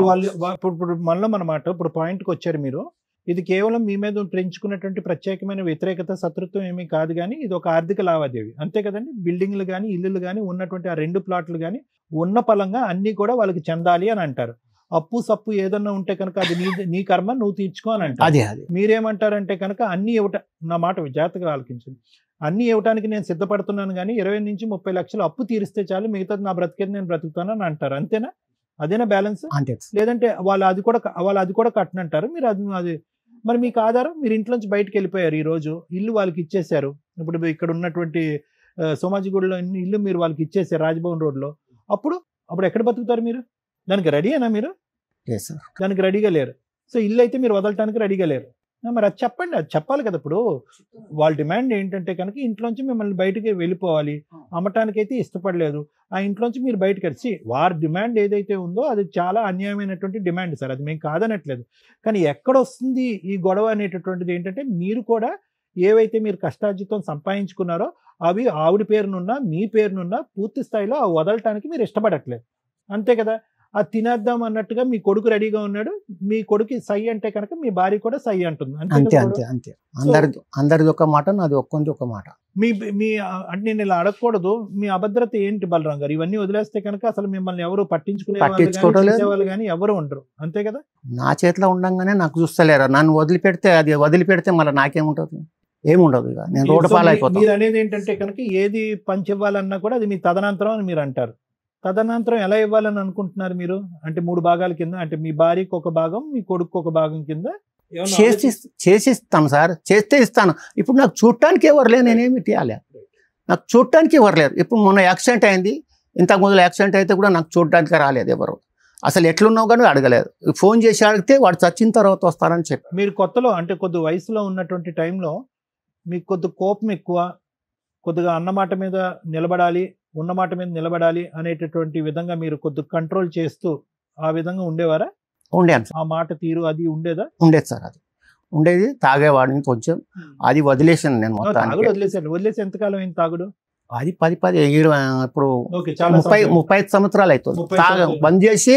ఇప్పుడు మనలో అన్నమాట. ఇప్పుడు పాయింట్కి వచ్చారు మీరు. ఇది కేవలం మీ మీద పెంచుకున్నటువంటి ప్రత్యేకమైన వ్యతిరేకత, శత్రుత్వం ఏమీ కాదు, కానీ ఇది ఒక ఆర్థిక లావాదేవీ అంతే కదండి. బిల్డింగ్లు కానీ ఇల్లులు కానీ ఉన్నటువంటి ఆ 2 ప్లాట్లు కానీ ఉన్న పలంగా అన్ని కూడా వాళ్ళకి చెందాలి అని అంటారు. అప్పు సప్పు ఏదన్నా ఉంటే కనుక అది నీ కర్మ, నువ్వు తీర్చుకో అని అంటారు. అదే మీరేమంటారంటే కనుక అన్ని నా మాట జాగ్రత్తగా ఆలకించండి. అన్ని ఇవ్వడానికి నేను సిద్ధపడుతున్నాను, కానీ 20 నుంచి 30 లక్షలు అప్పు తీరిస్తే చాలు, మిగతాది నా బ్రతికేది నేను బ్రతుకుతాను అని అంటారు. అంతేనా? అదేనా బ్యాలెన్స్? లేదంటే వాళ్ళు అది కూడా కట్టనంటారు మీరు? అది మరి మీకు ఆధారం? మీరు ఇంట్లోంచి బయటకు వెళ్ళిపోయారు, ఈ రోజు ఇల్లు వాళ్ళకి ఇచ్చేసారు. ఇప్పుడు ఇక్కడ ఉన్నటువంటి సోమాజిగూడలో ఇల్లు మీరు వాళ్ళకి ఇచ్చేసారు, రాజ్భవన్ రోడ్లో. అప్పుడు ఎక్కడ బతుకుతారు మీరు? దానికి రెడీయేనా మీరు? దానికి రెడీగా లేరు. సో ఇల్లు అయితే మీరు వదలటానికి రెడీగా లేరు. మరి అది చెప్పండి, అది చెప్పాలి కదా. ఇప్పుడు వాళ్ళ డిమాండ్ ఏంటంటే కనుక ఇంట్లోంచి మిమ్మల్ని బయటకి వెళ్ళిపోవాలి, అమ్మటానికి అయితే ఇష్టపడలేదు, ఆ ఇంట్లోంచి మీరు బయటకు వచ్చి వారి డిమాండ్ ఏదైతే ఉందో అది చాలా అన్యాయమైనటువంటి డిమాండ్ సార్, అది మేము కాదనట్లేదు. కానీ ఎక్కడ వస్తుంది ఈ గొడవ అనేటటువంటిది ఏంటంటే మీరు కూడా ఏవైతే మీరు కష్టార్జితం సంపాదించుకున్నారో అవి ఆవిడ పేరునున్నా మీ పేరునున్నా పూర్తి స్థాయిలో అవి వదలటానికి మీరు ఇష్టపడట్లేదు, అంతే కదా. అది తినేద్దాం అన్నట్టుగా మీ కొడుకు రెడీగా ఉన్నాడు, మీ కొడుకు సై అంటే కనుక మీ భార్య కూడా సై అంటుంది. అంతే. అందరిది ఒక మాట, నాది ఒక్కొంది ఒక మాట. మీ అంటే నేను ఇలా అడగకూడదు, మీ అభద్రత ఏంటి బలరాం గారు? ఇవన్నీ వదిలేస్తే కనుక అసలు మిమ్మల్ని ఎవరు పట్టించుకునే కానీ ఎవరు ఉండరు, అంతే కదా. నా చేతిలో ఉండంగానే నాకు చూస్తలేరా, నన్ను వదిలిపెడితే మళ్ళీ నాకేముంటుంది? ఏముండదు. ఇక నేను రోడ్డు పాలైపోతాను. మీరు అనేది ఏంటంటే కనుక ఏది పంచివ్వాలన్నా కూడా అది మీ తదనంతరం అని మీరు అంటారు. తదనంతరం ఎలా ఇవ్వాలని అనుకుంటున్నారు మీరు? అంటే 3 భాగాల కింద, అంటే మీ భార్యకు ఒక భాగం, మీ కొడుకు ఒక భాగం కింద చేసి ఇస్తాను సార్, చేస్తే ఇస్తాను. ఇప్పుడు నాకు చూడటానికి ఎవరు లేరు, నేనేమి తీయాలి? నాకు చూడటానికి ఎవరు లేరు. ఇప్పుడు మొన్న యాక్సిడెంట్ అయింది, ఇంతకు ముందు యాక్సిడెంట్ అయితే కూడా నాకు చూడటానికి రాలేదు ఎవరు. అసలు ఎట్లున్నావు కానీ అడగలేదు. ఫోన్ చేసి అడిగితే వాడు చచ్చిన తర్వాత వస్తారని చెప్పి. మీరు కొత్తలో అంటే కొద్ది వయసులో ఉన్నటువంటి టైంలో మీకు కొద్ది కోపం ఎక్కువ, కొద్దిగా అన్నమాట మీద నిలబడాలి, ఉన్నమాట మీద నిలబడాలి అనేటటువంటి విధంగా మీరు కొద్దిగా కంట్రోల్ చేస్తూ ఆ విధంగా ఉండేవారా? ఉండేది. ఆ మాట తీరు అది ఉండేదా? ఉండేది సార్, అది ఉండేది. తాగేవాడిని కొంచెం, అది వదిలేసాను నేను మొత్తానికి. వదిలేసి ఎంతకాలం అయింది తాగుడు? అది 10-20 ఇప్పుడు 35 సంవత్సరాలు అవుతుంది. బంద్ చేసి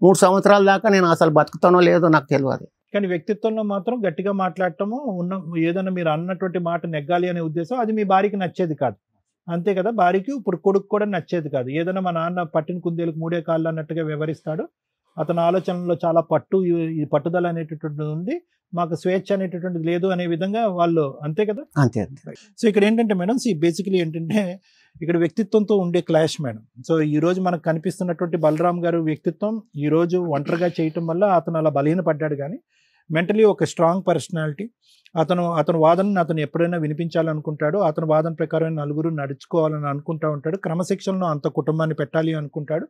3 సంవత్సరాల దాకా నేను అసలు బతుకుతానో లేదో నాకు తెలియదు. కానీ వ్యక్తిత్వంలో మాత్రం గట్టిగా మాట్లాడటము, ఏదైనా మీరు అన్నటువంటి మాట నెగ్గాలి అనే ఉద్దేశం అది మీ భార్యకి నచ్చేది కాదు, అంతే కదా. భార్యకి ఇప్పుడు కొడుకు కూడా నచ్చేది కాదు. ఏదైనా మా నాన్న పట్టిన కుందేలకు 3 కాళ్ళు అన్నట్టుగా వివరిస్తాడు, అతని ఆలోచనలో చాలా ఈ పట్టుదల అనేటటువంటిది ఉంది, మాకు స్వేచ్ఛ అనేటటువంటిది లేదు అనే విధంగా వాళ్ళు, అంతే కదా. అంతే అంతే. సో ఇక్కడ ఏంటంటే మేడం, బేసికలీ ఏంటంటే ఇక్కడ వ్యక్తిత్వంతో ఉండే క్లాష్ మేడం. సో ఈ రోజు మనకు కనిపిస్తున్నటువంటి బలరాం గారు వ్యక్తిత్వం ఈ రోజు ఒంటరిగా చేయటం వల్ల అతను అలా బలహీనపడ్డాడు, కానీ మెంటలీ ఒక స్ట్రాంగ్ పర్సనాలిటీ. అతను వాదనను అతను ఎప్పుడైనా వినిపించాలనుకుంటాడు, అతని వాదన ప్రకారం నలుగురు నడుచుకోవాలని అనుకుంటా ఉంటాడు, క్రమశిక్షణలో అంత కుటుంబాన్ని పెట్టాలి అనుకుంటాడు.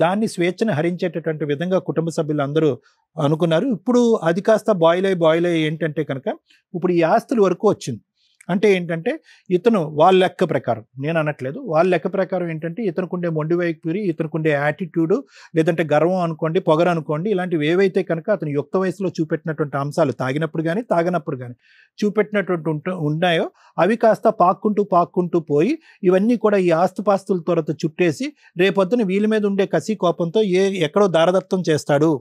దాన్ని స్వేచ్ఛను హరించేటటువంటి విధంగా కుటుంబ సభ్యులు అందరూ అనుకున్నారు. ఇప్పుడు అది కాస్త బాయిల్ అయ్యి ఏంటంటే కనుక ఇప్పుడు ఈ ఆస్తుల వరకు వచ్చింది. అంటే ఏంటంటే ఇతను వాళ్ళ లెక్క ప్రకారం, నేను అనట్లేదు, వాళ్ళ లెక్క ప్రకారం ఏంటంటే ఇతనుకుండే మొండి వైఖరి, ఇతనుకుండే యాటిట్యూడ్, లేదంటే గర్వం అనుకోండి, పొగరు అనుకోండి, ఇలాంటివి ఏవైతే కనుక అతను యుక్త వయసులో చూపెట్టినటువంటి అంశాలు, తాగినప్పుడు కానీ తాగనప్పుడు కానీ చూపెట్టినటువంటి ఉన్నాయో అవి కాస్త పాక్కుంటూ పోయి ఇవన్నీ కూడా ఈ ఆస్తుపాస్తుల త్వరత చుట్టేసి రేపొద్దున వీళ్ళ మీద ఉండే కసి కోపంతో ఎక్కడో దారదత్తం చేస్తాడు,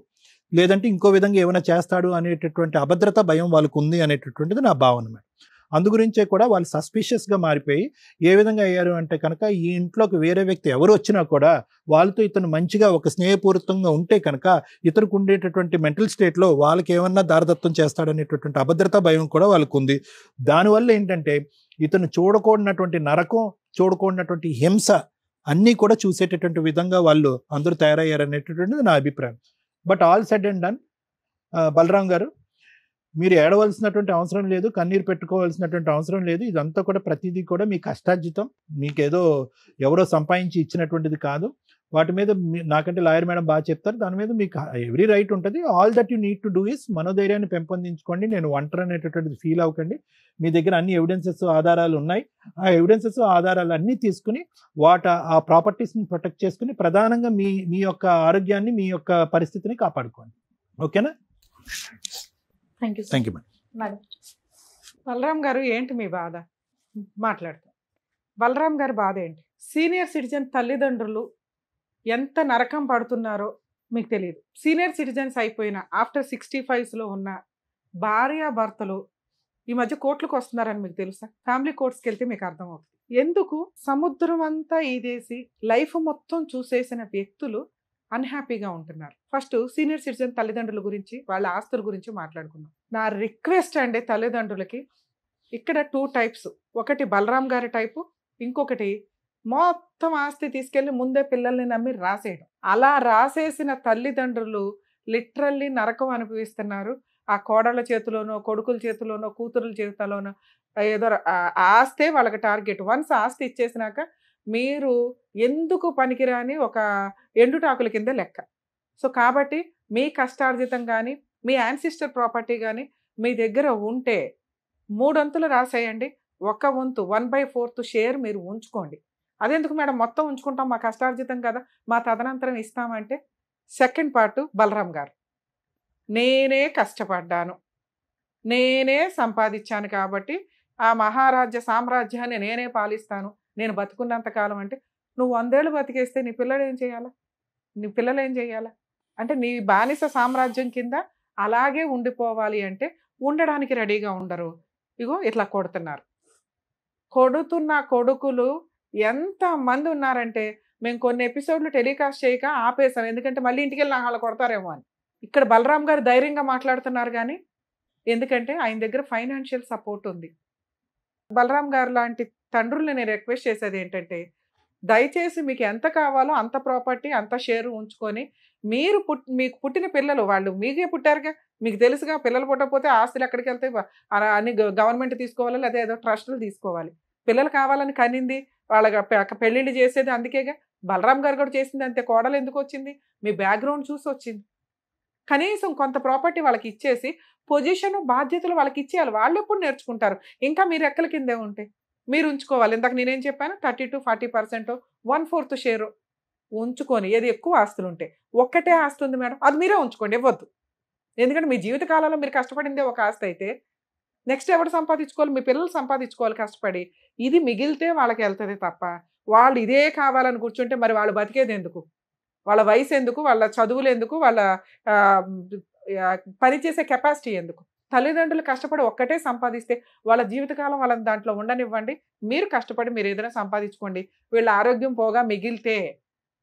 లేదంటే ఇంకో విధంగా ఏమైనా చేస్తాడు అనేటటువంటి అభద్రత భయం వాళ్ళకు ఉంది అనేటటువంటిది నా భావన మేడం. అందుగురించే కూడా వాళ్ళు సస్పిషియస్గా మారిపోయి ఏ విధంగా అయ్యారు అంటే కనుక ఈ ఇంట్లోకి వేరే వ్యక్తి ఎవరు వచ్చినా కూడా వాళ్ళతో ఇతను మంచిగా ఒక స్నేహపూరితంగా ఉంటే కనుక ఇతనికి ఉండేటటువంటి మెంటల్ స్టేట్లో వాళ్ళకి ఏమన్నా దారదత్తం చేస్తాడనేటటువంటి అభద్రత భయం కూడా వాళ్ళకు ఉంది. దానివల్ల ఏంటంటే ఇతను చూడకూడనటువంటి నరకం, చూడకూడనటువంటి హింస అన్నీ కూడా చూసేటటువంటి విధంగా వాళ్ళు అందరూ తయారయ్యారనేటటువంటిది నా అభిప్రాయం. But all said and done, Balaram garu మీరు ఏడవలసినటువంటి అవసరం లేదు, కన్నీరు పెట్టుకోవాల్సినటువంటి అవసరం లేదు. ఇదంతా కూడా ప్రతిదీ కూడా మీ కష్టార్జితం, మీకేదో ఎవరో సంపాదించి ఇచ్చినటువంటిది కాదు. వాటి మీద నాకంటే లాయర్ మేడం బాగా చెప్తారు, దాని మీద మీకు ఎవ్రీ రైట్ ఉంటుంది. All that you need to do is మనోధైర్యాన్ని పెంపొందించుకోండి. నేను ఒంటరి అనేటటువంటిది ఫీల్ అవ్వకండి. మీ దగ్గర అన్ని ఎవిడెన్సెస్ ఆధారాలు ఉన్నాయి. ఆ ఎవిడెన్సెస్ ఆధారాలు అన్నీ తీసుకుని ఆ ప్రాపర్టీస్ని ప్రొటెక్ట్ చేసుకుని ప్రధానంగా మీ యొక్క ఆరోగ్యాన్ని, మీ యొక్క పరిస్థితిని కాపాడుకోండి. ఓకేనా? Thank you madam. బలరాం గారు ఏంటి మీ బాధ? మాట్లాడతాం. బలరాం గారి బాధ ఏంటి? సీనియర్ సిటిజన్ తల్లిదండ్రులు ఎంత నరకం పడుతున్నారో మీకు తెలియదు. సీనియర్ సిటిజన్స్ అయిపోయిన ఆఫ్టర్ 65లో ఉన్న భార్యాభర్తలు ఈ మధ్య కోర్టులకు వస్తున్నారని మీకు తెలుసా? ఫ్యామిలీ కోర్ట్స్కి వెళ్తే మీకు అర్థమవుతుంది. ఎందుకు సముద్రం అంతా ఈదేసి లైఫ్ మొత్తం చూసేసిన వ్యక్తులు అన్హ్యాపీగా ఉంటున్నారు. ఫస్ట్ సీనియర్ సిటిజన్ తల్లిదండ్రుల గురించి, వాళ్ళ ఆస్తుల గురించి మాట్లాడుకుందాం. నా రిక్వెస్ట్ అండి తల్లిదండ్రులకి, ఇక్కడ 2 టైప్స్. ఒకటి బలరాం గారి టైపు, ఇంకొకటి మొత్తం ఆస్తి తీసుకెళ్లి ముందే పిల్లల్ని నమ్మి రాసేయడం. అలా రాసేసిన తల్లిదండ్రులు లిటరల్లీ నరకం అనుభవిస్తున్నారు. ఆ కోడళ్ళ చేతిలోనో, కొడుకుల చేతిలోనో, కూతురుల చేతిలోనో ఏదో ఆస్తే వాళ్ళకి టార్గెట్. వన్స్ ఆస్తి ఇచ్చేసినాక మీరు ఎందుకు పనికిరాని ఒక ఎండుటాకుల కింద లెక్క. సో కాబట్టి మీ కష్టార్జితం కానీ, మీ యాన్సిస్టర్ ప్రాపర్టీ కానీ మీ దగ్గర ఉంటే 3 వంతులు రాసేయండి. 1 వంతు 1/4 షేర్ మీరు ఉంచుకోండి. అదెందుకు మేడం మొత్తం ఉంచుకుంటాం, మా కష్టార్జితం కదా, మా తదనంతరం ఇస్తామంటే. సెకండ్ పార్ట్ బలరాం గారు, నేనే కష్టపడ్డాను, నేనే సంపాదించాను కాబట్టి ఆ మహారాజ్య సామ్రాజ్యాన్ని నేనే పాలిస్తాను, నేను బతుకున్నంత కాలం అంటే నువ్వు 100 ఏళ్ళు బతికేస్తే నీ పిల్లలు ఏం చేయాలా? నీ పిల్లలు ఏం చేయాలా? అంటే నీ బానిస సామ్రాజ్యం కింద అలాగే ఉండిపోవాలి అంటే ఉండడానికి రెడీగా ఉండరు. ఇగో ఇట్లా కొడుతున్నారు. కొడుతున్న కొడుకులు ఎంతమంది ఉన్నారంటే మేము కొన్ని ఎపిసోడ్లు టెలికాస్ట్ చేయక ఆపేసాం, ఎందుకంటే మళ్ళీ ఇంటికి వెళ్ళి వాళ్ళు కొడతారేమో అని. ఇక్కడ బలరాం గారు ధైర్యంగా మాట్లాడుతున్నారు, కానీ ఎందుకంటే ఆయన దగ్గర ఫైనాన్షియల్ సపోర్ట్ ఉంది. బలరాం గారు లాంటి తండ్రుల్ని నేను రిక్వెస్ట్ చేసేది ఏంటంటే, దయచేసి మీకు ఎంత కావాలో అంత ప్రాపర్టీ, అంత షేరు ఉంచుకొని మీకు పుట్టిన పిల్లలు, వాళ్ళు మీకే పుట్టారుగా, మీకు తెలుసుగా, పిల్లలు పుట్టకపోతే ఆస్తులు ఎక్కడికి వెళ్తాయి, అన్ని గవర్నమెంట్ తీసుకోవాలి, లేదా ఏదో ట్రస్టులు తీసుకోవాలి. పిల్లలు కావాలని కనింది, వాళ్ళ పెళ్ళిళ్ళు చేసేది అందుకేగా. బలరాం గారు కూడా చేసింది అంతే. కోడలు ఎందుకు వచ్చింది? మీ బ్యాక్గ్రౌండ్ చూసి వచ్చింది. కనీసం కొంత ప్రాపర్టీ వాళ్ళకి ఇచ్చేసి పొజిషన్, బాధ్యతలు వాళ్ళకి ఇచ్చేయాలి. వాళ్ళు ఎప్పుడు నేర్చుకుంటారు? ఇంకా మీరు ఎక్కల కిందే ఉంటే మీరు ఉంచుకోవాలి. ఇందాక నేనేం చెప్పాను, 30 to 40%, 1/4 షేరు ఉంచుకొని, ఏది ఎక్కువ ఆస్తులు ఉంటే. ఒక్కటే ఆస్తి ఉంది మేడం, అది మీరే ఉంచుకోండి, ఇవ్వద్దు. ఎందుకంటే మీ జీవితకాలంలో మీరు కష్టపడిందే ఒక ఆస్తి అయితే నెక్స్ట్ ఎవరు సంపాదించుకోవాలి? మీ పిల్లలు సంపాదించుకోవాలి కష్టపడి. ఇది మిగిలితే వాళ్ళకి వెళ్తుంది తప్ప వాళ్ళు ఇదే కావాలని కూర్చుంటే మరి వాళ్ళు బతికేది ఎందుకు? వాళ్ళ వయసు ఎందుకు? వాళ్ళ చదువులు ఎందుకు? వాళ్ళ పనిచేసే కెపాసిటీ ఎందుకు? తల్లిదండ్రులు కష్టపడి ఒక్కటే సంపాదిస్తే వాళ్ళ జీవితకాలం వాళ్ళని దాంట్లో ఉండనివ్వండి. మీరు కష్టపడి మీరు ఏదైనా సంపాదించుకోండి. వీళ్ళ ఆరోగ్యం పోగా మిగిలితే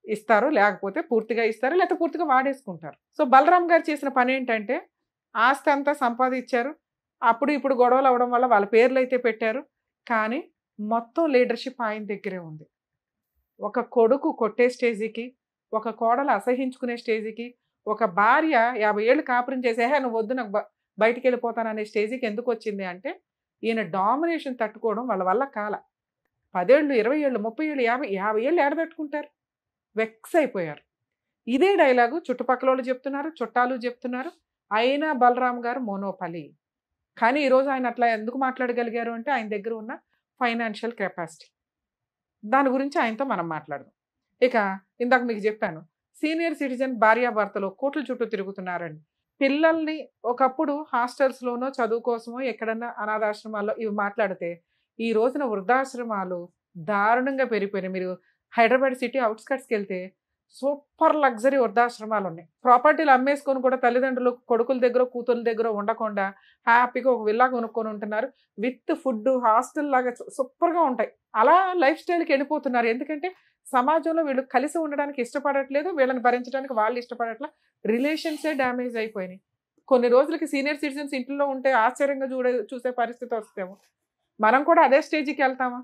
ఇస్తారు, లేకపోతే పూర్తిగా ఇస్తారు, లేకపోతే పూర్తిగా వాడేసుకుంటారు. సో బలరాం గారు చేసిన పని ఏంటంటే ఆస్తి అంతా సంపాదించారు. అప్పుడు ఇప్పుడు గొడవలు అవడం వల్ల వాళ్ళ పేర్లు అయితే పెట్టారు, కానీ మొత్తం లీడర్షిప్ ఆయన దగ్గరే ఉంది. ఒక కొడుకు కొట్టే స్టేజీకి, ఒక కోడలు అసహించుకునే స్టేజీకి, ఒక భార్య 50 ఏళ్ళు కాపురం చేసే నువ్వు వద్దు నాకు బయటికి వెళ్ళిపోతాననే స్టేజీకి ఎందుకు వచ్చింది అంటే ఈయన డామినేషన్ తట్టుకోవడం వాళ్ళ వల్ల కాల. 10 ఏళ్ళు 20 ఏళ్ళు 30 ఏళ్ళు 50 ఏళ్ళు ఏడబెట్టుకుంటారు. వెక్స్ అయిపోయారు. ఇదే డైలాగు చుట్టుపక్కల వాళ్ళు చెప్తున్నారు, చుట్టాలు చెప్తున్నారు. అయినా బలరాం గారు మోనోపలి. కానీ ఈరోజు ఆయన అట్లా ఎందుకు మాట్లాడగలిగారు అంటే ఆయన దగ్గర ఉన్న ఫైనాన్షియల్ కెపాసిటీ. దాని గురించి ఆయనతో మనం మాట్లాడదాం. ఇక ఇందాక మీకు చెప్పాను, సీనియర్ సిటిజన్ భార్యాభర్తలు కోట్ల చుట్టూ తిరుగుతున్నారండి. పిల్లల్ని ఒకప్పుడు హాస్టల్స్లోనో చదువు కోసమో ఎక్కడన్నా అనాథాశ్రమాల్లో ఇవి మాట్లాడితే ఈ రోజున వృద్ధాశ్రమాలు దారుణంగా పెరిగిపోయినాయి. మీరు హైదరాబాద్ సిటీ అవుట్స్కట్స్కి వెళ్తే సూపర్ లగ్జరీ వృద్ధాశ్రమాలు ఉన్నాయి. ప్రాపర్టీలు అమ్మేసుకొని కూడా తల్లిదండ్రులు కొడుకుల దగ్గర కూతుర్ల దగ్గర ఉండకుండా హ్యాపీగా ఒక విల్లా కొనుక్కొని ఉంటున్నారు. విత్ ఫుడ్ హాస్టల్ లాగా సూపర్గా ఉంటాయి. అలా లైఫ్ స్టైల్కి వెళ్ళిపోతున్నారు. ఎందుకంటే సమాజంలో వీళ్ళు కలిసి ఉండడానికి ఇష్టపడట్లేదు, వీళ్ళని భరించడానికి వాళ్ళు ఇష్టపడట్లా, రిలేషన్సే డ్యామేజ్ అయిపోయినాయి. కొన్ని రోజులకి సీనియర్ సిటిజన్స్ ఇంట్లో ఉంటే ఆశ్చర్యంగా చూసే పరిస్థితి వస్తేమో మనం కూడా అదే స్టేజ్కి వెళ్తామా?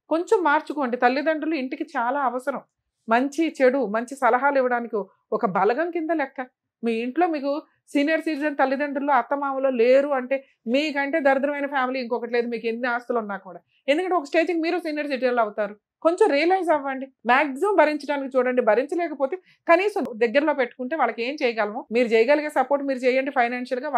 కొంచెం మార్చుకోండి. తల్లిదండ్రులు ఇంటికి చాలా అవసరం. మంచి చెడు మంచి సలహాలు ఇవ్వడానికి ఒక బలగం కింద లెక్క. మీ ఇంట్లో మీకు సీనియర్ సిటిజన్ తల్లిదండ్రులు అత్తమామలో లేరు అంటే మీకంటే దరిద్రమైన ఫ్యామిలీ ఇంకొకటి లేదు, మీకు ఎన్ని ఆస్తులు ఉన్నా కూడా. ఎందుకంటే ఒక స్టేజ్కి మీరు సీనియర్ సిటిజన్లు అవుతారు. కొంచెం రియలైజ్ అవ్వండి. మ్యాక్సిమం భరించడానికి చూడండి. భరించలేకపోతే కనీసం దగ్గరలో పెట్టుకుంటే వాళ్ళకి ఏం చేయగలము, మీరు చేయగలిగే సపోర్ట్ మీరు చేయండి ఫైనాన్షియల్గా.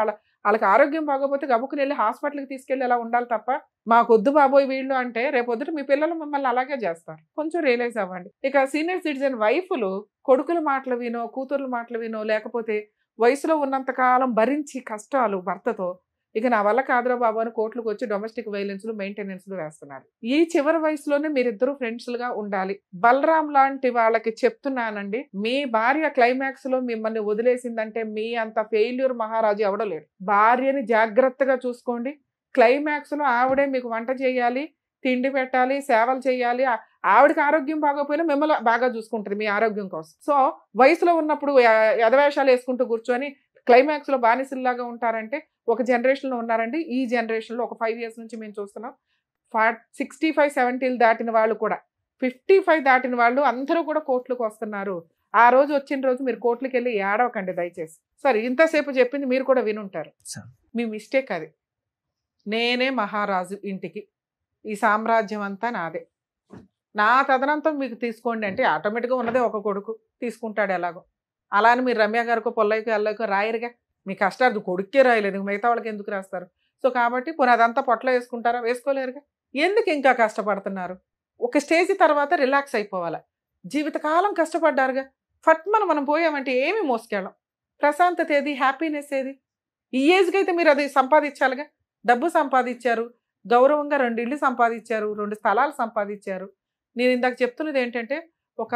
వాళ్ళకి ఆరోగ్యం బాగోపోతే గబుక్కుని వెళ్ళి హాస్పిటల్కి తీసుకెళ్ళి అలా ఉండాలి తప్ప మాకొద్దు బాబోయ్ వీళ్ళు అంటే రేపొద్దుట మీ పిల్లలు మిమ్మల్ని అలాగే చేస్తారు. కొంచెం రియలైజ్ అవ్వండి. ఇక సీనియర్ సిటిజన్ వైఫ్లు కొడుకుల మాటలు వినో కూతుర్ల మాటలు వినో లేకపోతే వయసులో ఉన్నంతకాలం భరించి కష్టాలు భర్తతో ఇక నా వల్ల కాదురా బాబు అని కోర్టులకు వచ్చి డొమెస్టిక్ వైలెన్స్లు మెయింటెనెన్స్లు వేస్తున్నారు. ఈ చివరి వయసులోనే మీరిద్దరూ ఫ్రెండ్స్లుగా ఉండాలి. బలరాం లాంటి వాళ్ళకి చెప్తున్నానండి, మీ భార్య క్లైమాక్స్ లో మిమ్మల్ని వదిలేసిందంటే మీ అంత ఫెయిల్యూర్ మహారాజు ఎవడో లేడు. భార్యని జాగ్రత్తగా చూసుకోండి. క్లైమాక్స్ లో ఆవిడే మీకు వంట చేయాలి, తిండి పెట్టాలి, సేవలు చేయాలి. ఆవిడకి ఆరోగ్యం బాగోపోయినా మిమ్మల్ని బాగా చూసుకుంటుంది మీ ఆరోగ్యం కోసం. సో వయసులో ఉన్నప్పుడు యథవేషాలు వేసుకుంటూ కూర్చొని క్లైమాక్స్ లో బానిసల్లాగా ఉంటారంటే ఒక జనరేషన్లో ఉన్నారండి. ఈ జనరేషన్లో ఒక 5 years నుంచి మేము చూస్తున్నాం. 65-70 దాటిన వాళ్ళు కూడా 55 దాటిన వాళ్ళు అందరూ కూడా కోర్టులకు వస్తున్నారు. ఆ రోజు వచ్చిన రోజు మీరు కోర్టులకు వెళ్ళి ఏడవకండి దయచేసి. సరే ఇంతసేపు చెప్పింది మీరు కూడా వినుంటారు. మీ మిస్టేక్ అది. నేనే మహారాజు ఇంటికి, ఈ సామ్రాజ్యం అంతా నాదే, నా తదనంతం మీకు తీసుకోండి అంటే ఆటోమేటిక్గా ఉన్నదే ఒక కొడుకు తీసుకుంటాడు ఎలాగో. అలా అని మీరు రమ్య గారికో పొల్లయ్యకో ఎల్లకో రాయరుగా. మీ కష్టాలు కొడుక్కే రాయలేదు, మిగతా వాళ్ళకి ఎందుకు రాస్తారు? సో కాబట్టి పోనీ అదంతా పొట్టలో వేసుకుంటారా? వేసుకోలేరుగా. ఎందుకు ఇంకా కష్టపడుతున్నారు? ఒక స్టేజ్ తర్వాత రిలాక్స్ అయిపోవాలి. జీవితకాలం కష్టపడ్డారుగా, మనం పోయామంటే ఏమి మోసుకెళ్ళం. ప్రశాంతత ఏది, హ్యాపీనెస్ ఏది? ఈ ఏజ్కి అయితే మీరు అది సంపాదించాలిగా. డబ్బు సంపాదించారు, గౌరవంగా 2 ఇళ్ళు సంపాదించారు, 2 స్థలాలు సంపాదించారు. నేను ఇందాక చెప్తున్నది ఏంటంటే ఒక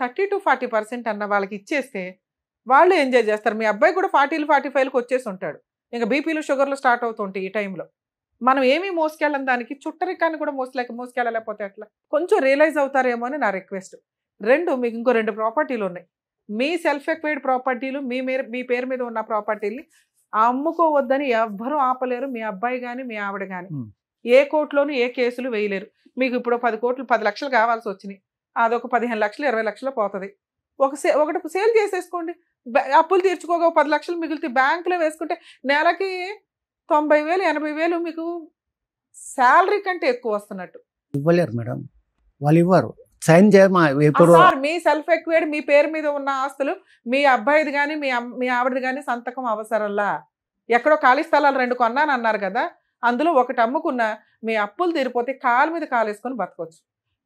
30-40% అన్న వాళ్ళకి ఇచ్చేస్తే వాళ్ళు ఎంజాయ్ చేస్తారు. మీ అబ్బాయి కూడా 40-45లకు వచ్చేసి ఉంటాడు. ఇంకా బీపీలు షుగర్లు స్టార్ట్ అవుతుంటాయి ఈ టైంలో. మనం ఏమీ మోసుకెళ్ళం, దానికి చుట్టరికాన్ని కూడా మోసుకెళ్ళలేకపోతే అట్లా. కొంచెం రియలైజ్ అవుతారేమో అని నా రిక్వెస్ట్. 2 మీకు ఇంకో 2 ప్రాపర్టీలు ఉన్నాయి. మీ సెల్ఫ్ ఎక్వైర్డ్ ప్రాపర్టీలు, మీ పేరు మీద ఉన్న ప్రాపర్టీని అమ్ముకోవద్దని ఎవ్వరూ ఆపలేరు. మీ అబ్బాయి కానీ మీ ఆవిడ కానీ ఏ కోర్టులోనూ ఏ కేసులు వేయలేరు. మీకు ఇప్పుడు 10 లక్షలు కావాల్సి వచ్చినాయి, అదొక 15 లక్షలు 20 లక్షలు పోతుంది. ఒకటి సేల్ చేసేసుకోండి. అప్పులు తీర్చుకోగా 10 లక్షలు మిగిలితే బ్యాంకులో వేసుకుంటే నెలకి 90,000 80,000 మీకు శాలరీ కంటే ఎక్కువ వస్తున్నట్టు. ఇవ్వలేరు మేడం, వాళ్ళు ఇవ్వరు. సైన్ సార్ మీ సెల్ఫ్ ఎక్వైర్డ్ మీ పేరు మీద ఉన్న ఆస్తులు మీ అబ్బాయిది కానీ మీ ఆవిడది కానీ సంతకం అవసరంలా. ఎక్కడో ఖాళీ స్థలాలు 2 కొన్నాను అన్నారు కదా, అందులో ఒకటి అమ్ముకున్న మీ అప్పులు తీరిపోతే కాలు మీద కాలు వేసుకొని బతకొచ్చు.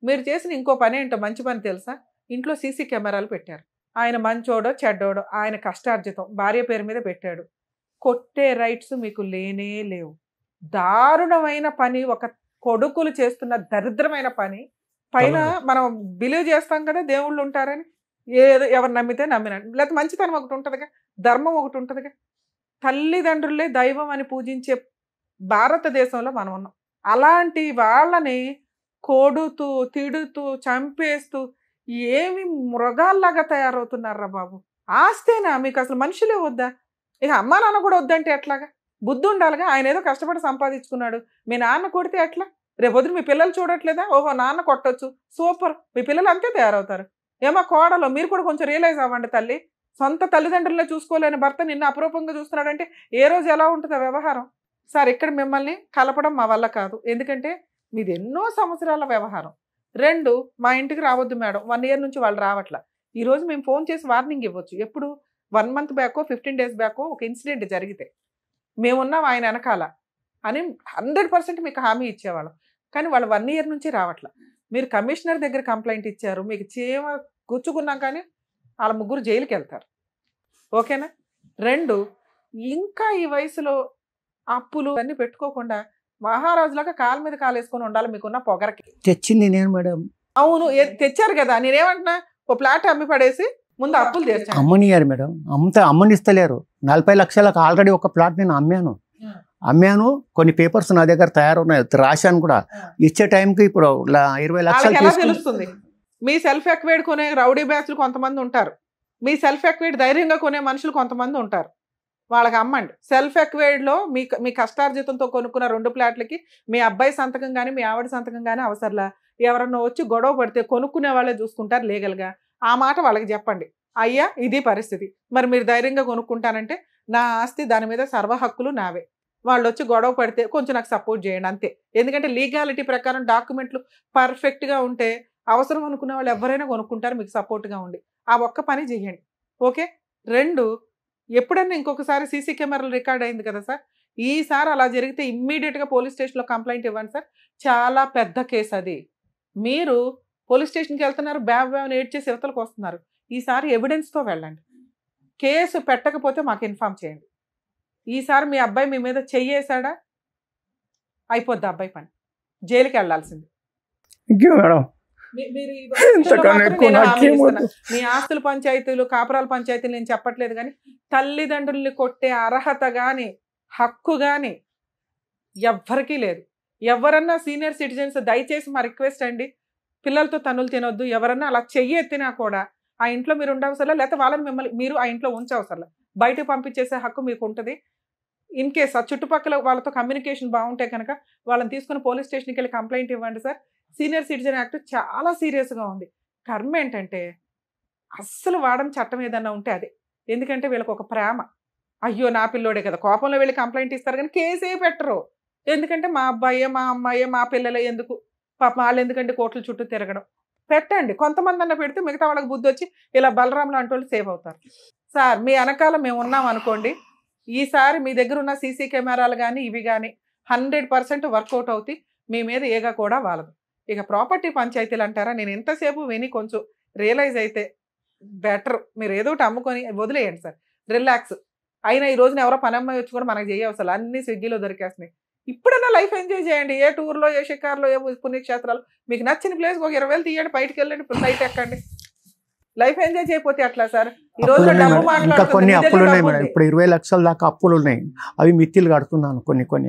మీరు చేసిన ఇంకో పని ఏంటో మంచి పని తెలుసా? ఇంట్లో సీసీ కెమెరాలు పెట్టారు. ఆయన మంచోడో చెడ్డోడో ఆయన కష్టార్జితం భార్య పేరు మీద పెట్టాడు. కొట్టే రైట్స్ మీకు లేనే లేవు. దారుణమైన పని, ఒక కొడుకులు చేస్తున్న దరిద్రమైన పని. పైన మనం బిలీవ్ చేస్తాం కదా దేవుళ్ళు ఉంటారని, ఏదో ఎవరు నమ్మితే నమ్మినాడు. లేకపోతే మంచితనం ఒకటి ఉంటుందిగా, ధర్మం ఒకటి ఉంటుందిగా. తల్లిదండ్రులే దైవం అని పూజించే భారతదేశంలో మనం ఉన్నాం. అలాంటి వాళ్ళని కొడుతూ తిడుతూ చంపేస్తూ ఏమి మృగాల్లాగా తయారవుతున్నారా బాబు. ఆస్తేనా మీకు అసలు మనుషులే వద్దా? ఇక అమ్మా నాన్న కూడా వద్దంటే ఎట్లాగా? బుద్ధి ఉండాలిగా. ఆయన ఏదో కష్టపడి సంపాదించుకున్నాడు, మీ నాన్న కొడితే ఎట్లా? రేపొద్దున మీ పిల్లలు చూడట్లేదా? ఓహో నాన్న కొట్టొచ్చు, సూపర్, మీ పిల్లలు అంతే తయారవుతారు. ఏమో కోడలో మీరు కూడా కొంచెం రియలైజ్ అవ్వండి తల్లి. సొంత తల్లిదండ్రులనే చూసుకోలేని భర్త నిన్ను అపరూపంగా చూస్తున్నాడంటే ఏ రోజు ఎలా ఉంటుంది ఆ వ్యవహారం? సార్ ఇక్కడ మిమ్మల్ని కలపడం మా వల్ల కాదు, ఎందుకంటే మీది ఎన్నో సంవత్సరాల వ్యవహారం. 2, మా ఇంటికి రావద్దు మేడం, 1 year నుంచి వాళ్ళు రావట్లా. ఈరోజు మేము ఫోన్ చేసి వార్నింగ్ ఇవ్వచ్చు. ఎప్పుడు 1 month బ్యాకో 15 days బ్యాకో ఒక ఇన్సిడెంట్ జరిగితే మేమున్నాం ఆయన వెనకాల అని 100% మీకు హామీ ఇచ్చేవాళ్ళం. కానీ వాళ్ళు 1 year నుంచి రావట్లా. మీరు కమిషనర్ దగ్గర కంప్లైంట్ ఇచ్చారు, మీకు చీమ గుచ్చుకున్నాం కానీ వాళ్ళ ముగ్గురు జైలుకి వెళ్తారు. ఓకేనా? 2, ఇంకా ఈ వయసులో అప్పులు అన్నీ పెట్టుకోకుండా మహారాజులాగా కాలు మీద కాలు వేసుకొని ఉండాలి మీకున్న పొగరకి. తెచ్చింది నేను మేడం. అవును తెచ్చారు కదా, నేనేమంటున్నా, ఓ ప్లాట్ అమ్మి పడేసి ముందు అప్పులు తీర్చాను. అమ్మనియారు మేడం, అమ్మనిస్తలేరు. 40 లక్షలకు ఆల్రెడీ ఒక ప్లాట్ నేను అమ్మాను. కొన్ని పేపర్స్ నా దగ్గర తయారున్నాయి, రాశాను కూడా. ఇచ్చే టైంకి ఇప్పుడు 20 లక్షలు ఎలా తెలుస్తుంది? మీ సెల్ఫ్ ఎక్వైడ్ కొనే రౌడీ బ్యాచ్లు కొంతమంది ఉంటారు, మీ సెల్ఫ్ ఎక్వైడ్ ధైర్యంగా కొనే మనుషులు కొంతమంది ఉంటారు. వాళ్ళకి అమ్మండి. సెల్ఫ్ ఎక్వైడ్లో మీ కష్టార్జితంతో కొనుక్కున్న 2 ప్లాట్లకి మీ అబ్బాయి సంతకం కానీ మీ ఆవిడ సంతకం కానీ అవసరంలా. ఎవరన్నా వచ్చి గొడవ పడితే కొనుక్కునే వాళ్ళే చూసుకుంటారు లీగల్గా. ఆ మాట వాళ్ళకి చెప్పండి, అయ్యా ఇది పరిస్థితి, మరి మీరు ధైర్యంగా కొనుక్కుంటానంటే నా ఆస్తి దాని మీద సర్వ హక్కులు నావే. వాళ్ళు వచ్చి గొడవ పడితే కొంచెం నాకు సపోర్ట్ చేయండి అంతే. ఎందుకంటే లీగాలిటీ ప్రకారం డాక్యుమెంట్లు పర్ఫెక్ట్గా ఉంటే అవసరం అనుకునే వాళ్ళు ఎవరైనా కొనుక్కుంటారు మీకు సపోర్ట్గా ఉండి. ఆ ఒక్క పని చేయండి. ఓకే? 2, ఎప్పుడన్నా ఇంకొకసారి సీసీ కెమెరాలు రికార్డ్ అయింది కదా సార్, ఈసారి అలా జరిగితే ఇమ్మీడియట్గా పోలీస్ స్టేషన్లో కంప్లైంట్ ఇవ్వండి సార్. చాలా పెద్ద కేసు అది. మీరు పోలీస్ స్టేషన్కి వెళ్తున్నారు, బ్యాబ్ని ఏడ్ చేసి యువతలకు వస్తున్నారు. ఈసారి ఎవిడెన్స్తో వెళ్ళండి. కేసు పెట్టకపోతే మాకు ఇన్ఫామ్ చేయండి. ఈసారి మీ అబ్బాయి మీ మీద చెయ్యేసాడా అయిపోద్ది అబ్బాయి పని, జైలుకి వెళ్ళాల్సింది. మీ ఆస్తుల పంచాయతీలు కాపురాల పంచాయతీలు నేను చెప్పట్లేదు, కానీ తల్లిదండ్రుల్ని కొట్టే అర్హత కానీ హక్కు కానీ ఎవ్వరికీ లేదు. ఎవరన్నా సీనియర్ సిటిజన్స్ దయచేసి మా రిక్వెస్ట్ అండి, పిల్లలతో తన్నులు తినొద్దు. ఎవరన్నా అలా చెయ్యి ఎత్తినా కూడా ఆ ఇంట్లో మీరు ఉండవసరలా, లేకపోతే వాళ్ళని మిమ్మల్ని మీరు ఆ ఇంట్లో ఉంచవసరలా, బయటకు పంపించేసే హక్కు మీకు ఉంటుంది. ఇన్ కేస్ ఆ చుట్టుపక్కల వాళ్ళతో కమ్యూనికేషన్ బాగుంటే కనుక వాళ్ళని తీసుకుని పోలీస్ స్టేషన్కి వెళ్ళి కంప్లైంట్ ఇవ్వండి సార్. సీనియర్ సిటిజన్ యాక్ట్ చాలా సీరియస్గా ఉంది. కర్మ ఏంటంటే అస్సలు వాడని చట్టం ఏదన్నా ఉంటే అదే. ఎందుకంటే వీళ్ళకి ఒక ప్రేమ, అయ్యో నా పిల్లోడే కదా, కోపంలో వెళ్ళి కంప్లైంట్ ఇస్తారు కానీ కేసే పెట్టరు. ఎందుకంటే మా అబ్బాయే మా అమ్మాయే మా పిల్లలే, ఎందుకు పాప వాళ్ళు ఎందుకంటే కోట్ల చుట్టూ తిరగడం. పెట్టండి, కొంతమంది అన్న పెడితే మిగతా వాళ్ళకి బుద్ధి వచ్చి ఇలా బలరాం లాంటి వాళ్ళు సేవ్ అవుతారు. సార్ మీ వెనకాల మేము ఉన్నాం అనుకోండి, ఈసారి మీ దగ్గర ఉన్న సీసీ కెమెరాలు కానీ ఇవి కానీ 100% వర్కౌట్ అవుతాయి. మీ మీద ఏగా కూడా వాళ్ళదు. ఇక ప్రాపర్టీ పంచాయతీలు అంటారా, నేను ఎంతసేపు విని కొంచెం రియలైజ్ అయితే బెటర్. మీరు ఏదో ఒకటి అమ్ముకొని వదిలేయండి సార్, రిలాక్స్. అయినా ఈ రోజున ఎవరో పని అమ్మాయి వచ్చి కూడా మనకు చేయవసలు, అన్ని స్విగ్గీలో దొరికేస్తున్నాయి. ఇప్పుడైనా లైఫ్ ఎంజాయ్ చేయండి. ఏ టూర్లో ఏ షికార్లో ఏ పుణ్యక్షేత్రాలు మీకు నచ్చిన ప్లేస్కి ఒక 20,000 తీయండి, బయటకు వెళ్ళండి, ఫ్లైట్ ఎక్కండి. లైఫ్ ఎంజాయ్ చేయకపోతే అట్లా సార్? ఈ రోజు డబ్బు ఇంకా కొన్ని అప్పులు ఉన్నాయి మేడం. ఇప్పుడు 20 లక్షల దాకా అప్పులు ఉన్నాయి, అవి మిత్తిలు కడుతున్నాను కొన్ని.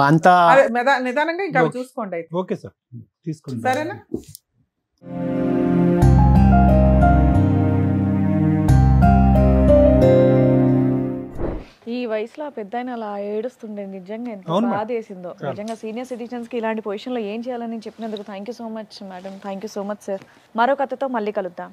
అంతా నిదానంగా ఇంకా చూసుకోండి. ఓకే సార్, తీసుకోండి. సరేనా? ఈ వయసులో పెద్ద అలా ఏడుస్తుండే, నిజంగా ఎంత బాధ వేసిందో. నిజంగా సీనియర్ సిటిజన్స్ కి ఇలాంటి పొజిషన్ లో ఏం చేయాలని చెప్పినందుకు thank you so much madam. Thank you so much sir. మరో కథతో మళ్ళీ కలుద్దాం.